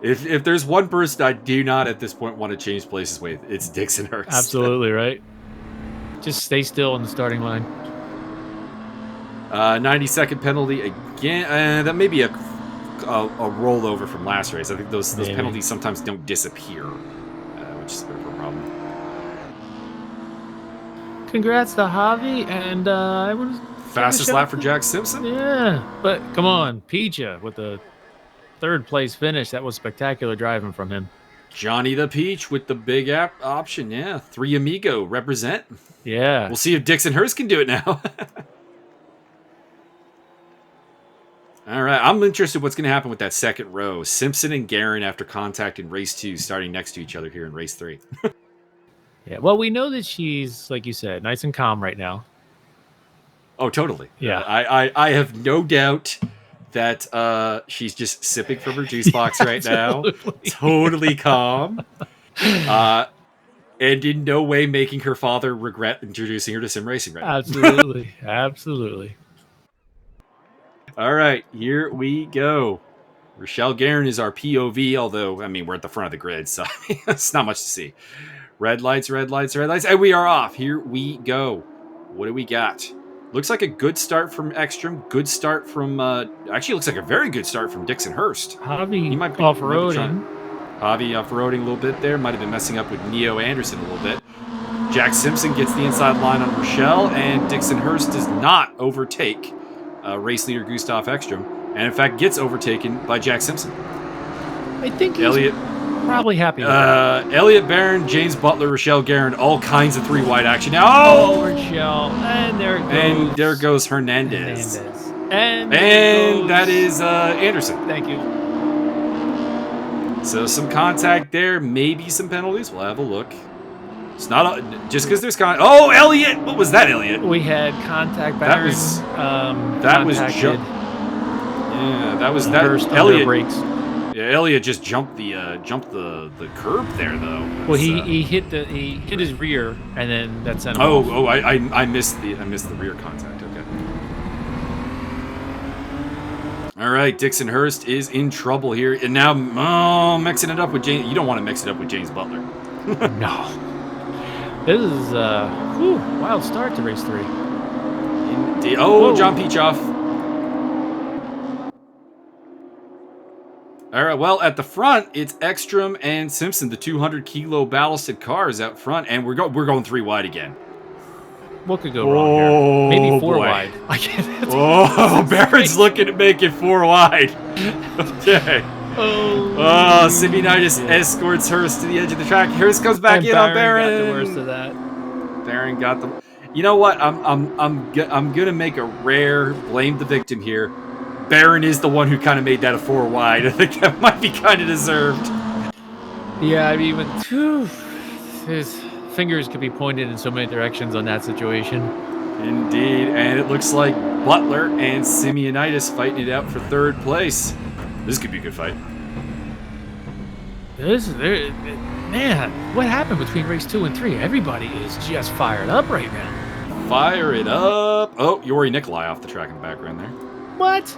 if there's one person I do not at this point want to change places with, it's Dixon Hurst. Absolutely right. Just stay still in the starting line. 90-second penalty again. That may be a rollover from last race. I think those penalties sometimes don't disappear, which is a bit of a problem. Congrats to Javi, and I was fastest lap for Jack Simpson. Yeah, but come on, Peacha with the 3rd place finish. That was spectacular driving from him. Johnny the Peach with the big option. Yeah, 3 Amigo represent. Yeah, we'll see if Dixon Hurst can do it now. All right, I'm interested what's going to happen with that second row. Simpson and Guerin after contact in race 2, starting next to each other here in race 3. Yeah, well, we know that she's, like you said, nice and calm right now. Oh, totally. Yeah, I have no doubt that she's just sipping from her juice box right now. Totally calm. And in no way making her father regret introducing her to sim racing right now. Absolutely. Absolutely. All right, here we go. Rochelle Guerin is our POV, although, I mean, we're at the front of the grid, so it's not much to see. Red lights, red lights, red lights, and we are off. Here we go. What do we got? Looks like a good start from Ekstrom. Good start from, actually looks like a very good start from Dixon Hurst. Javi he might be off-roading. Javi off-roading a little bit there. Might have been messing up with Neo Anderson a little bit. Jack Simpson gets the inside line on Rochelle, and Dixon Hurst does not overtake race leader Gustav Ekstrom, and in fact gets overtaken by Jack Simpson. I think he's probably happy with that. Elliot Barron, James Butler, Rochelle Guerin, all kinds of 3-wide action now. Oh, Rochelle, and there goes. And there goes Hernandez. And that is Anderson. Thank you. So some contact there, maybe some penalties. We'll have a look. It's not just because there's Oh, Elliot! What was that, Elliot? We had contact. Barron, that was First Elliot brakes. Yeah, Elliot just jumped the curb there though. Well, he hit his rear, and then that sent him off. I missed the rear contact. Okay. All right, Dixon Hurst is in trouble here, and now mixing it up with James. You don't want to mix it up with James Butler. No. This is wild start to race 3. Indeed. Oh, John Peachoff. All right, well, at the front, it's Ekstrom and Simpson, the 200-kilo ballasted cars out front, and we're going 3 wide again. What could go wrong here? Maybe 4 wide. Barron's looking to make it 4 wide. Okay. Simeonitis escorts Hurst to the edge of the track. Hurst comes back in on Barron. Got the worst of that. Barron got the. You know what? I'm gonna make a rare blame the victim here. Barron is the one who kind of made that a 4 wide. I think that might be kind of deserved. Yeah, I mean, his fingers could be pointed in so many directions on that situation. Indeed, and it looks like Butler and Simeonitis fighting it out for 3rd place. This could be a good fight. Man, what happened between race 2 and 3? Everybody is just fired up right now. Fire it up. Oh, Yuri Nikolai off the track in the background there. What?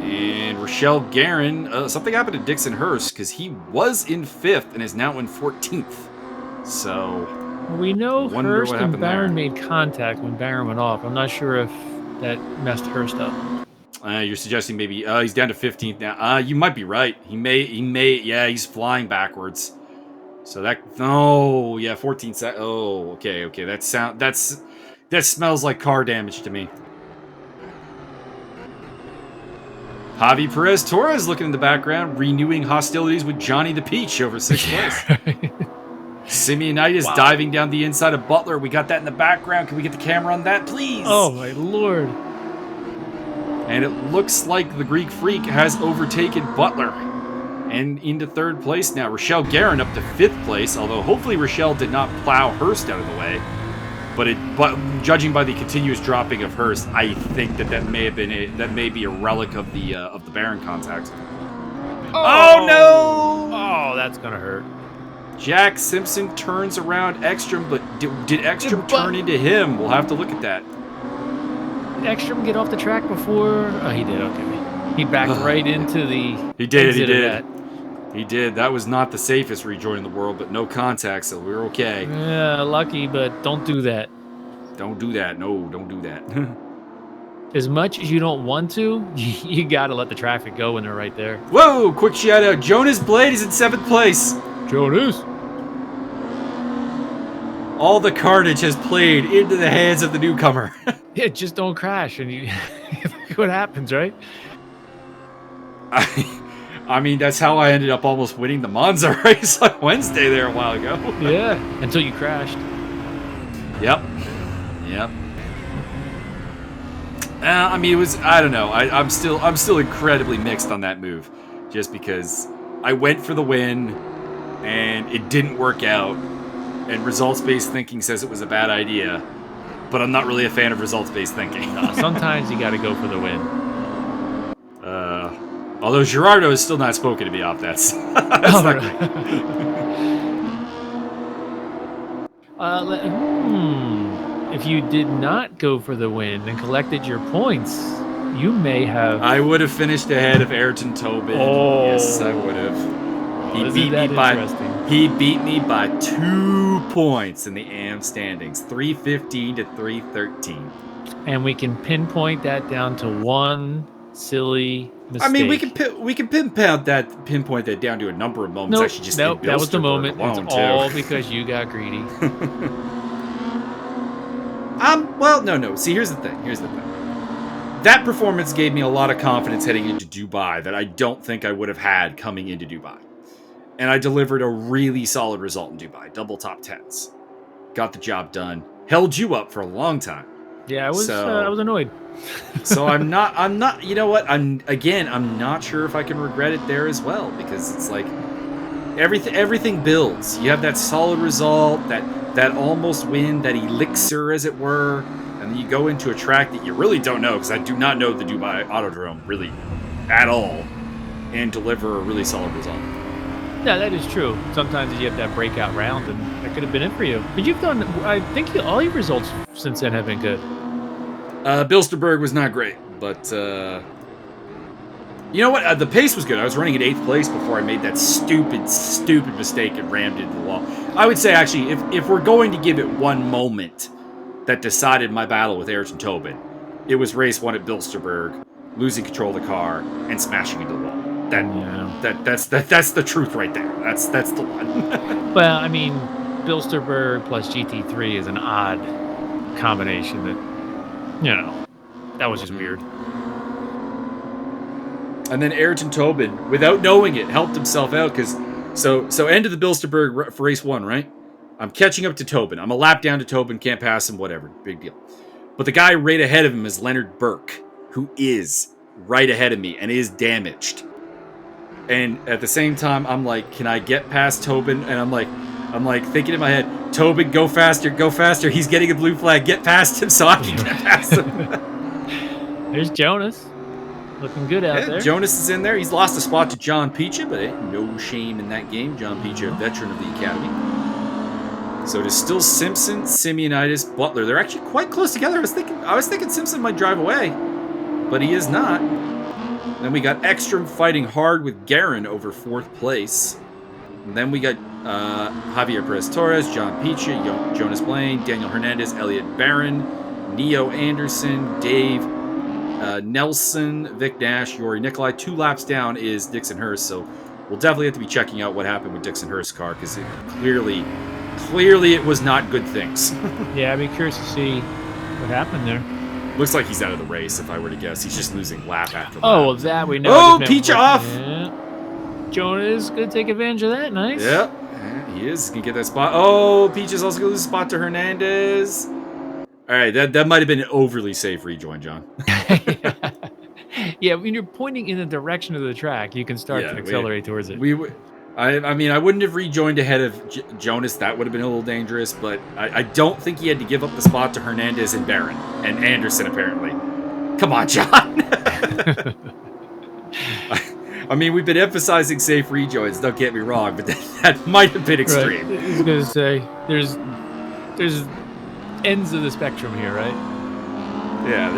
And Rochelle Guerin, something happened to Dixon Hurst because he was in 5th and is now in 14th. So we know Hurst and Barron made contact when Barron went off. I'm not sure if that messed Hurst up. You're suggesting maybe he's down to 15th now. You might be right. He may. Yeah, he's flying backwards. So 14 seconds. Oh, okay. That smells like car damage to me. Javi Perez Torres looking in the background, renewing hostilities with Johnny the Peach over 6th place. Simeonitis diving down the inside of Butler. We got that in the background. Can we get the camera on that, please? Oh, my Lord. And it looks like the Greek Freak has overtaken Butler and into third place now. Rochelle Guerin up to fifth place, although hopefully Rochelle did not plow Hurst out of the way. But judging by the continuous dropping of Hurst, I think that may be a relic of the Baron contact. Oh no! Oh, that's gonna hurt. Jack Simpson turns around Ekstrom, but did Ekstrom turn into him? We'll have to look at that. Did Ekstrom get off the track before? Oh, he did. Okay, he backed right into the. He did. He did. That was not the safest rejoin in the world, but no contact, so we're okay. Yeah, lucky, but don't do that. Don't do that. No, don't do that. As much as you don't want to, you got to let the traffic go when they're right there. Whoa, quick shout out. Jonas Blade is in 7th place. Jonas. All the carnage has played into the hands of the newcomer. Yeah, just don't crash, and you what happens, right? I mean, that's how I ended up almost winning the Monza race on Wednesday there a while ago. Yeah, until you crashed. Yep. I mean, it was. I don't know. I'm still incredibly mixed on that move, just because I went for the win, and it didn't work out, and results-based thinking says it was a bad idea, but I'm not really a fan of results-based thinking. Sometimes you got to go for the win. Although Gerardo has still not spoken to me off that. That's not great. If you did not go for the win and collected your points, you may have. I would have finished ahead of Ayrton Tobin. Oh. Yes, I would have. He beat me by 2 points in the AM standings, 315 to 313. And we can pinpoint that down to one silly mistake. I mean, we can pinpoint that down to a number of moments. Actually, just that was the moment. It's all too. because you got greedy. Well, no. See, here's the thing. That performance gave me a lot of confidence heading into Dubai that I don't think I would have had coming into Dubai. And I delivered a really solid result in Dubai. Double top 10s. Got the job done. Held you up for a long time. Yeah, I was annoyed. So I'm not, you know what? I'm not sure if I can regret it there as well, because it's like everything builds. You have that solid result, that almost win, that elixir, as it were, and then you go into a track that you really don't know, because I do not know the Dubai Autodrome really at all, and deliver a really solid result. Yeah, that is true. Sometimes you have that breakout round, and that could have been it for you. But you've done, I think all your results since then have been good. Bilsterberg was not great, but you know what? The pace was good. I was running at 8th place before I made that stupid mistake and rammed into the wall. I would say, actually, if we're going to give it one moment that decided my battle with Ayrton Tobin, it was race 1 at Bilsterberg, losing control of the car and smashing into the wall. That's the truth right there. That's the one. Well, I mean, Bilsterberg plus GT3 is an odd combination that was just weird. And then Ayrton Tobin, without knowing it, helped himself out, because so end of the Bilsterberg for race 1, right? I'm catching up to Tobin. I'm a lap down to Tobin, can't pass him, whatever, big deal. But the guy right ahead of him is Leonard Burke, who is right ahead of me and is damaged. And at the same time, I'm like, can I get past Tobin? And I'm like thinking in my head, Tobin, go faster. He's getting a blue flag. Get past him so I can get past him. There's Jonas. Looking good out there. Jonas is in there. He's lost a spot to John Picha, but no shame in that game. John Picha, a veteran of the Academy. So it is still Simpson, Simeonitis, Butler. They're actually quite close together. I was thinking Simpson might drive away, but he is not. Then we got Ekstrom fighting hard with Guerin over 4th place. And then we got Javier Perez-Torres, John Picha, Jonas Blaine, Daniel Hernandez, Elliot Barron, Neo Anderson, Dave Nelson, Vic Nash, Yori Nikolai. 2 laps down is Dixon Hurst, so we'll definitely have to be checking out what happened with Dixon Hurst's car, because clearly it was not good things. Yeah, I'd be curious to see what happened there. Looks like he's out of the race, if I were to guess. He's just losing lap after lap. Oh, well, that we know. Oh, Picha off! Yeah. Jonas going to take advantage of that. Nice. Yeah. he is gonna get that spot. Oh, Peach is also gonna lose a spot to Hernandez. All right, that might have been an overly safe rejoin, John. Yeah, when you're pointing in the direction of the track, you can start to accelerate towards it. I mean, I wouldn't have rejoined ahead of Jonas. That would have been a little dangerous, but I don't think he had to give up the spot to Hernandez and Barron and Anderson, apparently. Come on, John. I mean, we've been emphasizing safe rejoins, don't get me wrong, but that might have been extreme. Right. I was going to say, there's ends of the spectrum here, right? Yeah,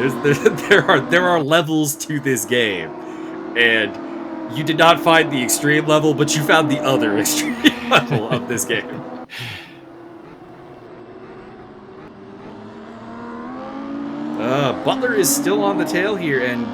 there are levels to this game, and you did not find the extreme level, but you found the other extreme level of this game. Butler is still on the tail here, and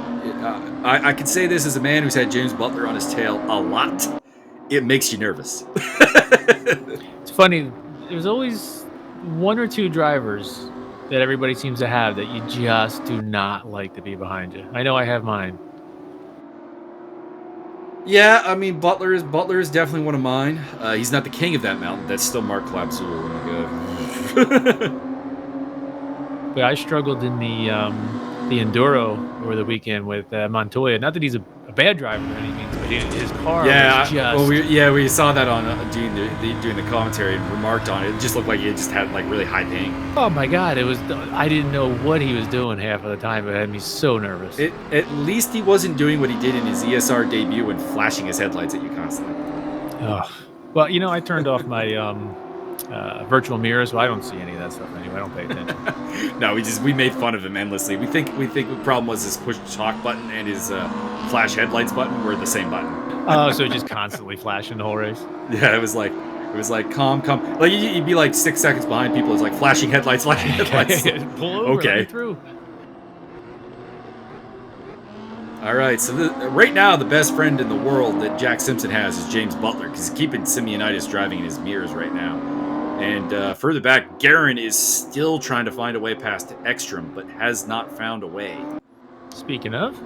I can say this as a man who's had James Butler on his tail a lot. It makes you nervous. It's funny. There's always one or two drivers that everybody seems to have that you just do not like to be behind you. I know I have mine. Yeah, I mean, Butler is definitely one of mine. He's not the king of that mountain. That's still Mark Clabzul. But I struggled in the enduro over the weekend with Montoya. Not that he's a bad driver by any means, but his car was just... Well, we saw that on doing the commentary and remarked on it. It just looked like he just had like really high ping. Oh my God, I didn't know what he was doing half of the time. It had me so nervous. At least he wasn't doing what he did in his ESR debut and flashing his headlights at you constantly. Oh. Well, I turned off my virtual mirror, so I don't see any of that stuff anyway. I don't pay attention. No, we made fun of him endlessly. We think the problem was his push to talk button and his flash headlights button were the same button. Oh, so just constantly flashing the whole race. Yeah, it was like calm. Like you'd be like 6 seconds behind people. It's like flashing headlights. Pull over. Okay. Let me through. All right, so right now the best friend in the world that Jack Simpson has is James Butler, because he's keeping Simeonitis driving in his mirrors right now. And further back, Guerin is still trying to find a way past Ekstrom, but has not found a way. Speaking of...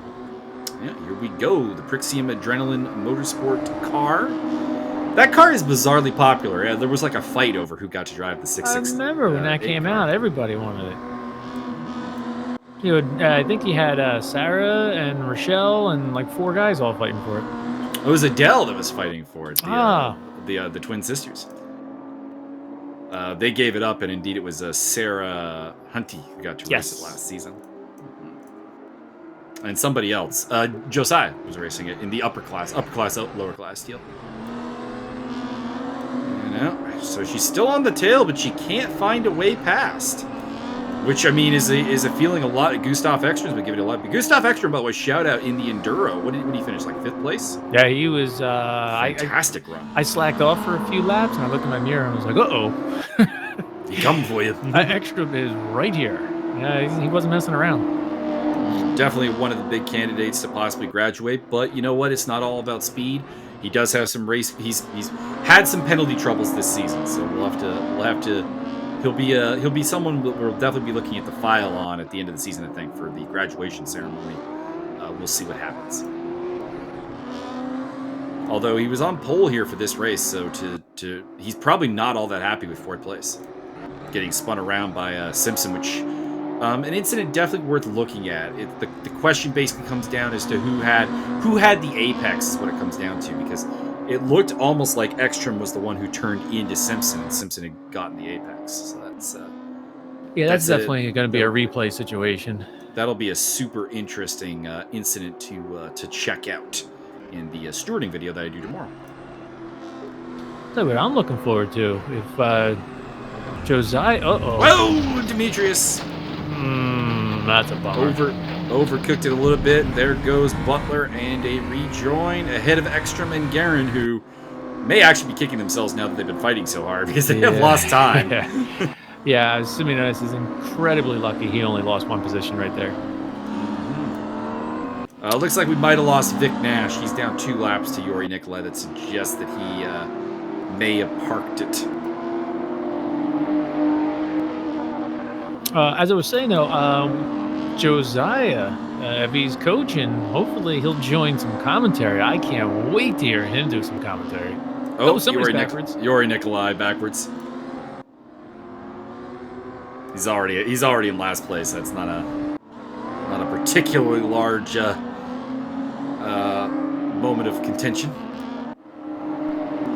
Yeah, here we go. The Prixium Adrenaline Motorsport car. That car is bizarrely popular. Yeah, there was like a fight over who got to drive the 660. I remember when that came out, everybody wanted it. I think he had Sarah and Rochelle and like 4 guys all fighting for it. It was Adele that was fighting for it. The twin sisters. They gave it up, and indeed it was Sarah Hunty who got to race it last season. And somebody else, Josiah, was racing it in the upper class, lower class deal. So she's still on the tail, but she can't find a way past. Which, I mean, is a feeling a lot. Gustav Ekstrom's been giving it a lot. But Gustav Ekstrom, by the way, shout out in the Enduro. What did he finish? Like 5th place? Yeah, he was... Fantastic run. I slacked off for a few laps, and I looked in my mirror, and I was like, uh-oh. He coming for you. Ekstrom is right here. Yeah, he wasn't messing around. Definitely one of the big candidates to possibly graduate. But you know what? It's not all about speed. He does have some race... He's had some penalty troubles this season, so we'll have to... He'll be someone we'll definitely be looking at the file on at the end of the season, I think, for the graduation ceremony. We'll see what happens. Although he was on pole here for this race, so he's probably not all that happy with 4th place. Getting spun around by Simpson, which an incident definitely worth looking at. The question basically comes down as to who had the apex is what it comes down to, because it looked almost like Ekstrom was the one who turned into Simpson, and Simpson had gotten the apex. So that's definitely going to be a replay situation. That'll be a super interesting incident to check out in the stewarding video that I do tomorrow. That's what I'm looking forward to. If Josiah... Whoa, Demetrius! That's a bummer. Overcooked it a little bit, and there goes Butler and a rejoin ahead of Ekstrom and Guerin, who may actually be kicking themselves now that they've been fighting so hard because they have lost time. Yeah, Simeonitis is incredibly lucky. He only lost 1 position right there. Looks like we might have lost Vic Nash. He's down 2 laps to Yuri Nikolai. That suggests that he may have parked it. As I was saying, though, Josiah, if he's coaching, hopefully he'll join some commentary. I can't wait to hear him do some commentary. Oh, somebody's backwards. Yuri Nikolai backwards. He's already in last place. That's not a particularly large moment of contention.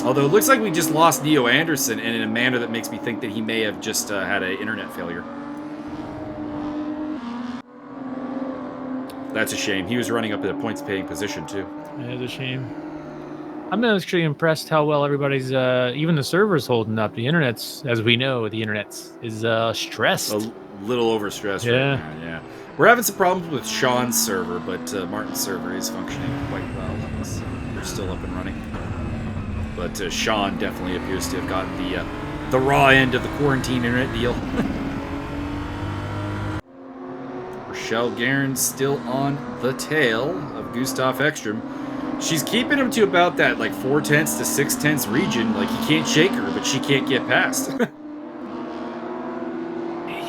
Although it looks like we just lost Neo Anderson, and in a manner that makes me think that he may have just had an internet failure. That's a shame. He was running up in a points-paying position, too. It's a shame. I'm actually impressed how well everybody's, even the server's holding up. The internet's, as we know, the internet's is stressed. A little overstressed Yeah. right now, yeah. We're having some problems with Sean's server, but Martin's server is functioning quite well. We're still up and running. But Sean definitely appears to have gotten the raw end of the quarantine internet deal. Rochelle Guerin's still on the tail of Gustav Ekstrom. She's keeping him to about that 4/10 to 6/10 region. Like, he can't shake her, but she can't get past.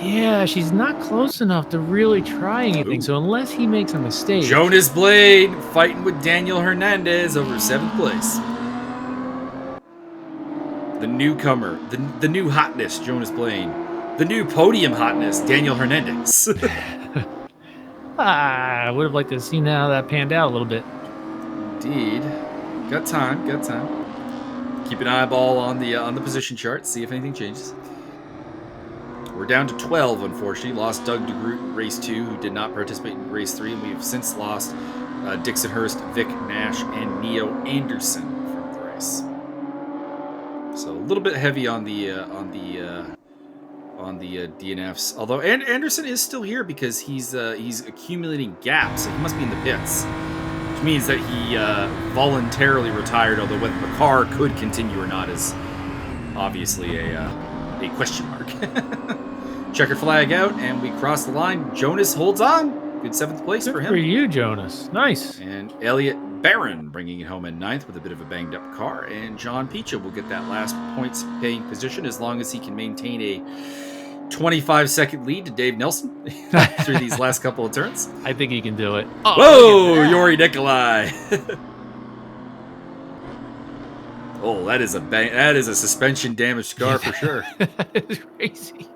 Yeah, she's not close enough to really try anything. Ooh. So unless he makes a mistake. Jonas Blade fighting with Daniel Hernandez over 7th place. The newcomer, the new hotness, Jonas Blade. The new podium hotness, Daniel Hernandez. I would have liked to have seen how that panned out a little bit. Indeed. Got time. Keep an eyeball on the position chart, see if anything changes. We're down to 12, unfortunately. Lost Doug DeGroot, race 2, who did not participate in race 3, and we have since lost Dixon Hurst, Vic Nash, and Neo Anderson from the race. So a little bit heavy on the DNFs. Although Anderson is still here because he's accumulating gaps. So he must be in the pits, which means that he voluntarily retired. Although whether the car could continue or not is obviously a question mark. Checker flag out, and we cross the line. Jonas holds on. Good 7th place for him. For you, Jonas. Nice. And Elliot Barron bringing it home in 9th with a bit of a banged up car. And John Picha will get that last points paying position as long as he can maintain a 25-second lead to Dave Nelson through these last couple of turns. I think he can do it. Oh, Yuri Nikolai. Oh, that is a suspension damaged car for sure. It's crazy.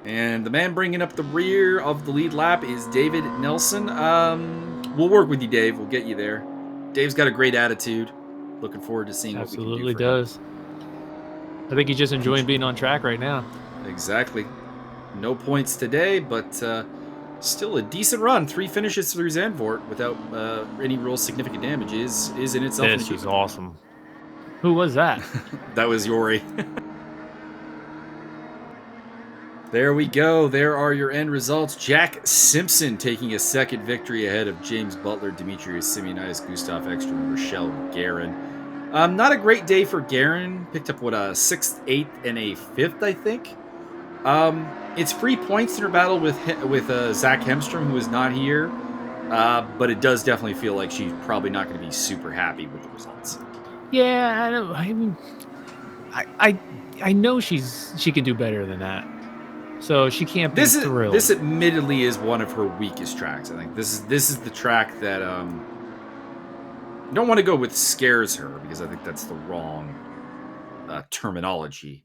And the man bringing up the rear of the lead lap is David Nelson. We'll work with you, Dave. We'll get you there. Dave's got a great attitude. Looking forward to seeing what we can do. Absolutely does. I think he's just enjoying being on track right now. Exactly. No points today, but still a decent run. 3 finishes through Zandvoort without any real significant damage is in itself. This is awesome. Who was that? That was Yuri. There we go. There are your end results. Jack Simpson taking a 2nd victory ahead of James Butler, Demetrius Simeonitis, Gustav Ekstrom, and Rochelle Guerin. Not a great day for Guerin. Picked up, a 6th, 8th, and a 5th, I think. It's free points in her battle with Zach Hemstrom, who is not here. But it does definitely feel like she's probably not going to be super happy with the results. Yeah, I know she can do better than that. So she can't be thrilled. This admittedly is one of her weakest tracks. I think this is the track that don't want to go with scares her, because I think that's the wrong terminology.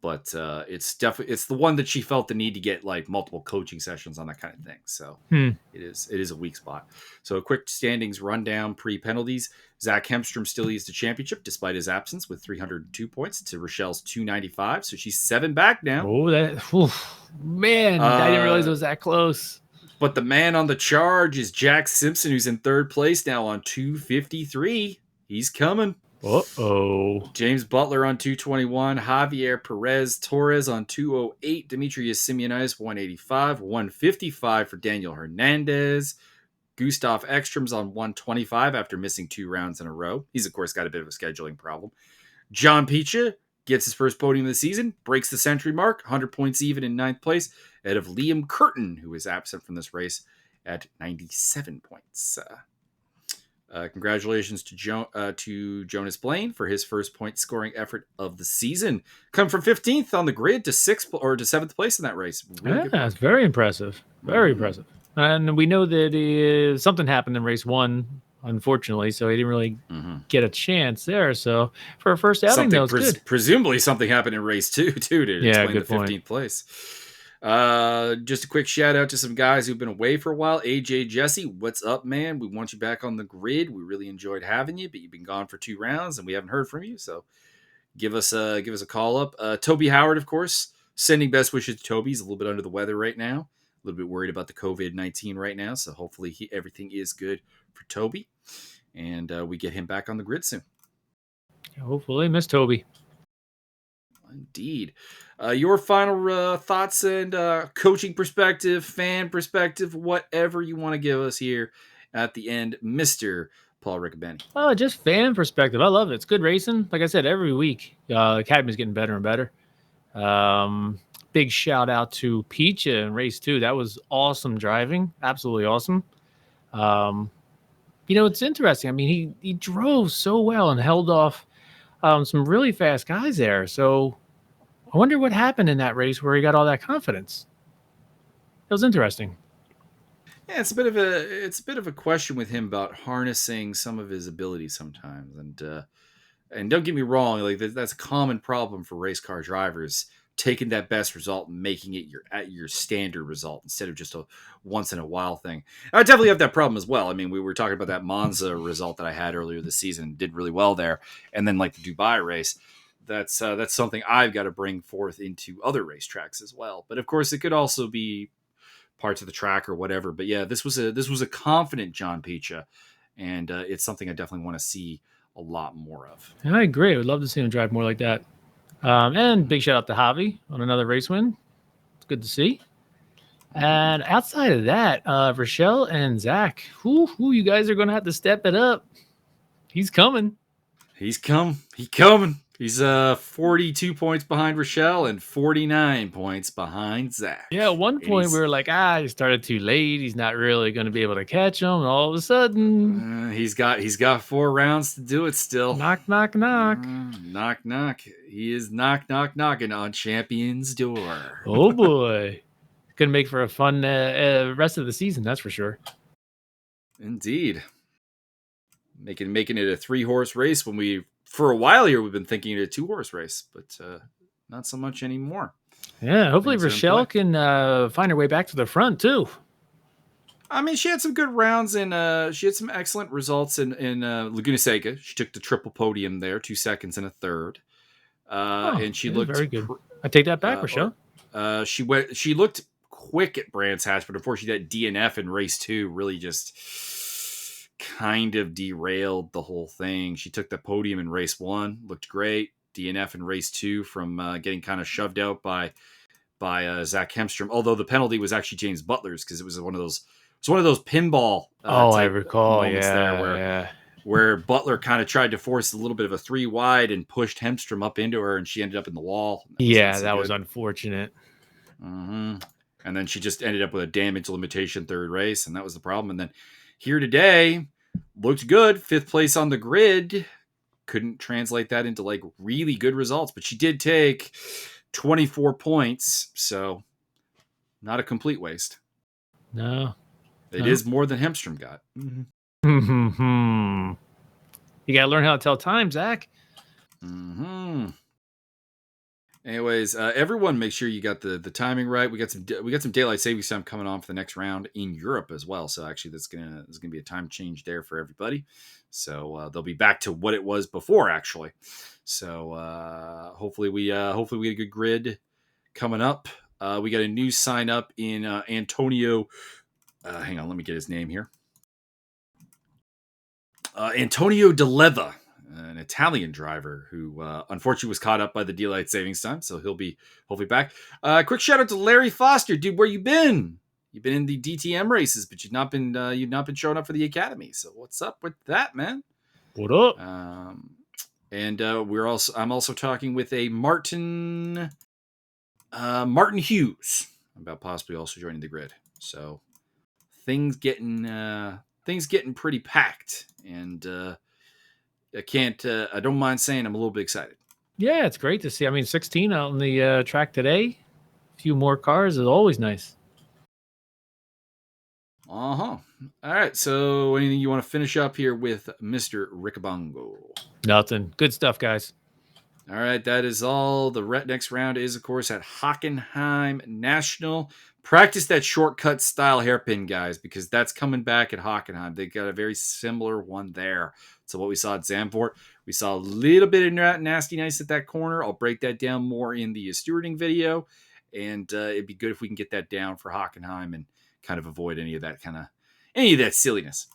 But it's the one that she felt the need to get multiple coaching sessions on, that kind of thing. So it is a weak spot. So a quick standings rundown pre-penalties. Zach Hemstrom still leads the championship despite his absence with 302 points to Rochelle's 295. So she's 7 back now. Oh, man, I didn't realize it was that close. But the man on the charge is Jack Simpson, who's in 3rd place now on 253. He's coming. Uh-oh. James Butler on 221. Javier Perez Torres on 208. Demetrius Simeonitis 185. 155 for Daniel Hernandez. Gustav Ekstrom's on 125 after missing 2 rounds in a row. He's, of course, got a bit of a scheduling problem. John Picha gets his first podium of the season, breaks the century mark, 100 points even in 9th place, ahead of Liam Curtin, who is absent from this race at 97 points. Congratulations to Jonas Blaine for his first point scoring effort of the season. Come from 15th on the grid to 6th or to 7th place in that race. Really that's very impressive. Very impressive. And we know that something happened in race 1. unfortunately, so he didn't really Mm-hmm. get a chance there. So for a first outing, Something though, it's good. presumably something happened in race two too to Yeah, explain the good point. 15th place. Just a quick shout out to some guys who've been away for a while. AJ Jesse, what's up, man? We want you back on the grid. We really enjoyed having you, but you've been gone for 2 rounds and we haven't heard from you. So give us a call up. Toby Howard, of course, sending best wishes to Toby. He's a little bit under the weather right now, a little bit worried about the COVID-19 right now. So hopefully everything is good for Toby, and we get him back on the grid soon. Hopefully, Miss Toby. Indeed. Your final thoughts and coaching perspective, fan perspective, whatever you want to give us here at the end, Mr. Paul Riccobene. Oh, just fan perspective. I love it. It's good racing. Like I said, every week, Academy's getting better and better. Big shout out to Pecha in race 2. That was awesome driving. Absolutely awesome. It's interesting. I mean, he drove so well and held off some really fast guys there. So I wonder what happened in that race where he got all that confidence. It was interesting. Yeah, it's a bit of a question with him about harnessing some of his abilities sometimes, and don't get me wrong, like that's a common problem for race car drivers, taking that best result and making it your standard result instead of just a once in a while thing. I definitely have that problem as well. I mean, we were talking about that Monza result that I had earlier this season, did really well there, and then like the Dubai race. That's something I've got to bring forth into other racetracks as well. But of course, it could also be parts of the track or whatever. But yeah, this was a confident John Pecha, and it's something I definitely want to see a lot more of. And I agree. I would love to see him drive more like that. And big shout out to Javi on another race win. It's good to see. And outside of that, Rochelle and Zach, you guys are going to have to step it up. He's coming. He's coming. He's 42 points behind Rochelle and 49 points behind Zach. Yeah, at one point we were like, he started too late. He's not really going to be able to catch him. And all of a sudden, he's got 4 rounds to do it still. Knock, knock, knock. Knock, knock. He is knocking on Champion's door. Oh boy, gonna make for a fun rest of the season. That's for sure. Indeed. Making it a 3-horse race when for a while here we've been thinking it a 2-horse race, but not so much anymore. Yeah, hopefully Rochelle can find her way back to the front too. I mean, she had some good rounds and she had some excellent results in Laguna Seca. She took the triple podium there, 2 seconds and a third. And she looked very good. I take that back, Rochelle. She looked quick at Brands Hatch, but unfortunately that DNF in race 2 really just kind of derailed the whole thing. She took the podium in race 1, looked great. DNF in race 2 from getting kind of shoved out by Zach Hemstrom. Although the penalty was actually James Butler's because it was one of those pinball. I recall. Moments there where Butler kind of tried to force a little bit of a 3 wide and pushed Hemstrom up into her, and she ended up in the wall. That was unfortunate. Mm-hmm. And then she just ended up with a damage limitation 3rd race, and that was the problem. And then here today, looked good, 5th place on the grid. Couldn't translate that into like really good results, but she did take 24 points, so not a complete waste. No. It is more than Hemstrom got. Mm-hmm. You gotta learn how to tell time, Zach. Mm-hmm. Anyways, everyone, make sure you got the timing right. We got some daylight savings time coming on for the next round in Europe as well. So actually, there's gonna be a time change there for everybody. So they'll be back to what it was before, actually. So hopefully we get a good grid coming up. We got a new sign up in Antonio. Hang on, let me get his name here. Antonio Deleva, an Italian driver who unfortunately was caught up by the daylight savings time, so he'll be hopefully back. Quick shout out to Larry Foster, dude. Where you been? You've been in the DTM races, but you've not been showing up for the Academy. So what's up with that, man? What up? And I'm also talking with a Martin Hughes about possibly also joining the grid. So things getting pretty packed, and I don't mind saying I'm a little bit excited. Yeah, it's great to see. I mean, 16 out on the track today. A few more cars is always nice. All right. So, anything you want to finish up here with Mr. Riccobongo? Nothing. Good stuff, guys. All right, that is all. The next round is, of course, at Hockenheim National. Practice that shortcut style hairpin, guys, because that's coming back at Hockenheim. They got a very similar one there to what we saw at Zandvoort. We saw a little bit of nastiness at that corner. I'll break that down more in the stewarding video, and it'd be good if we can get that down for Hockenheim and kind of avoid any of that silliness.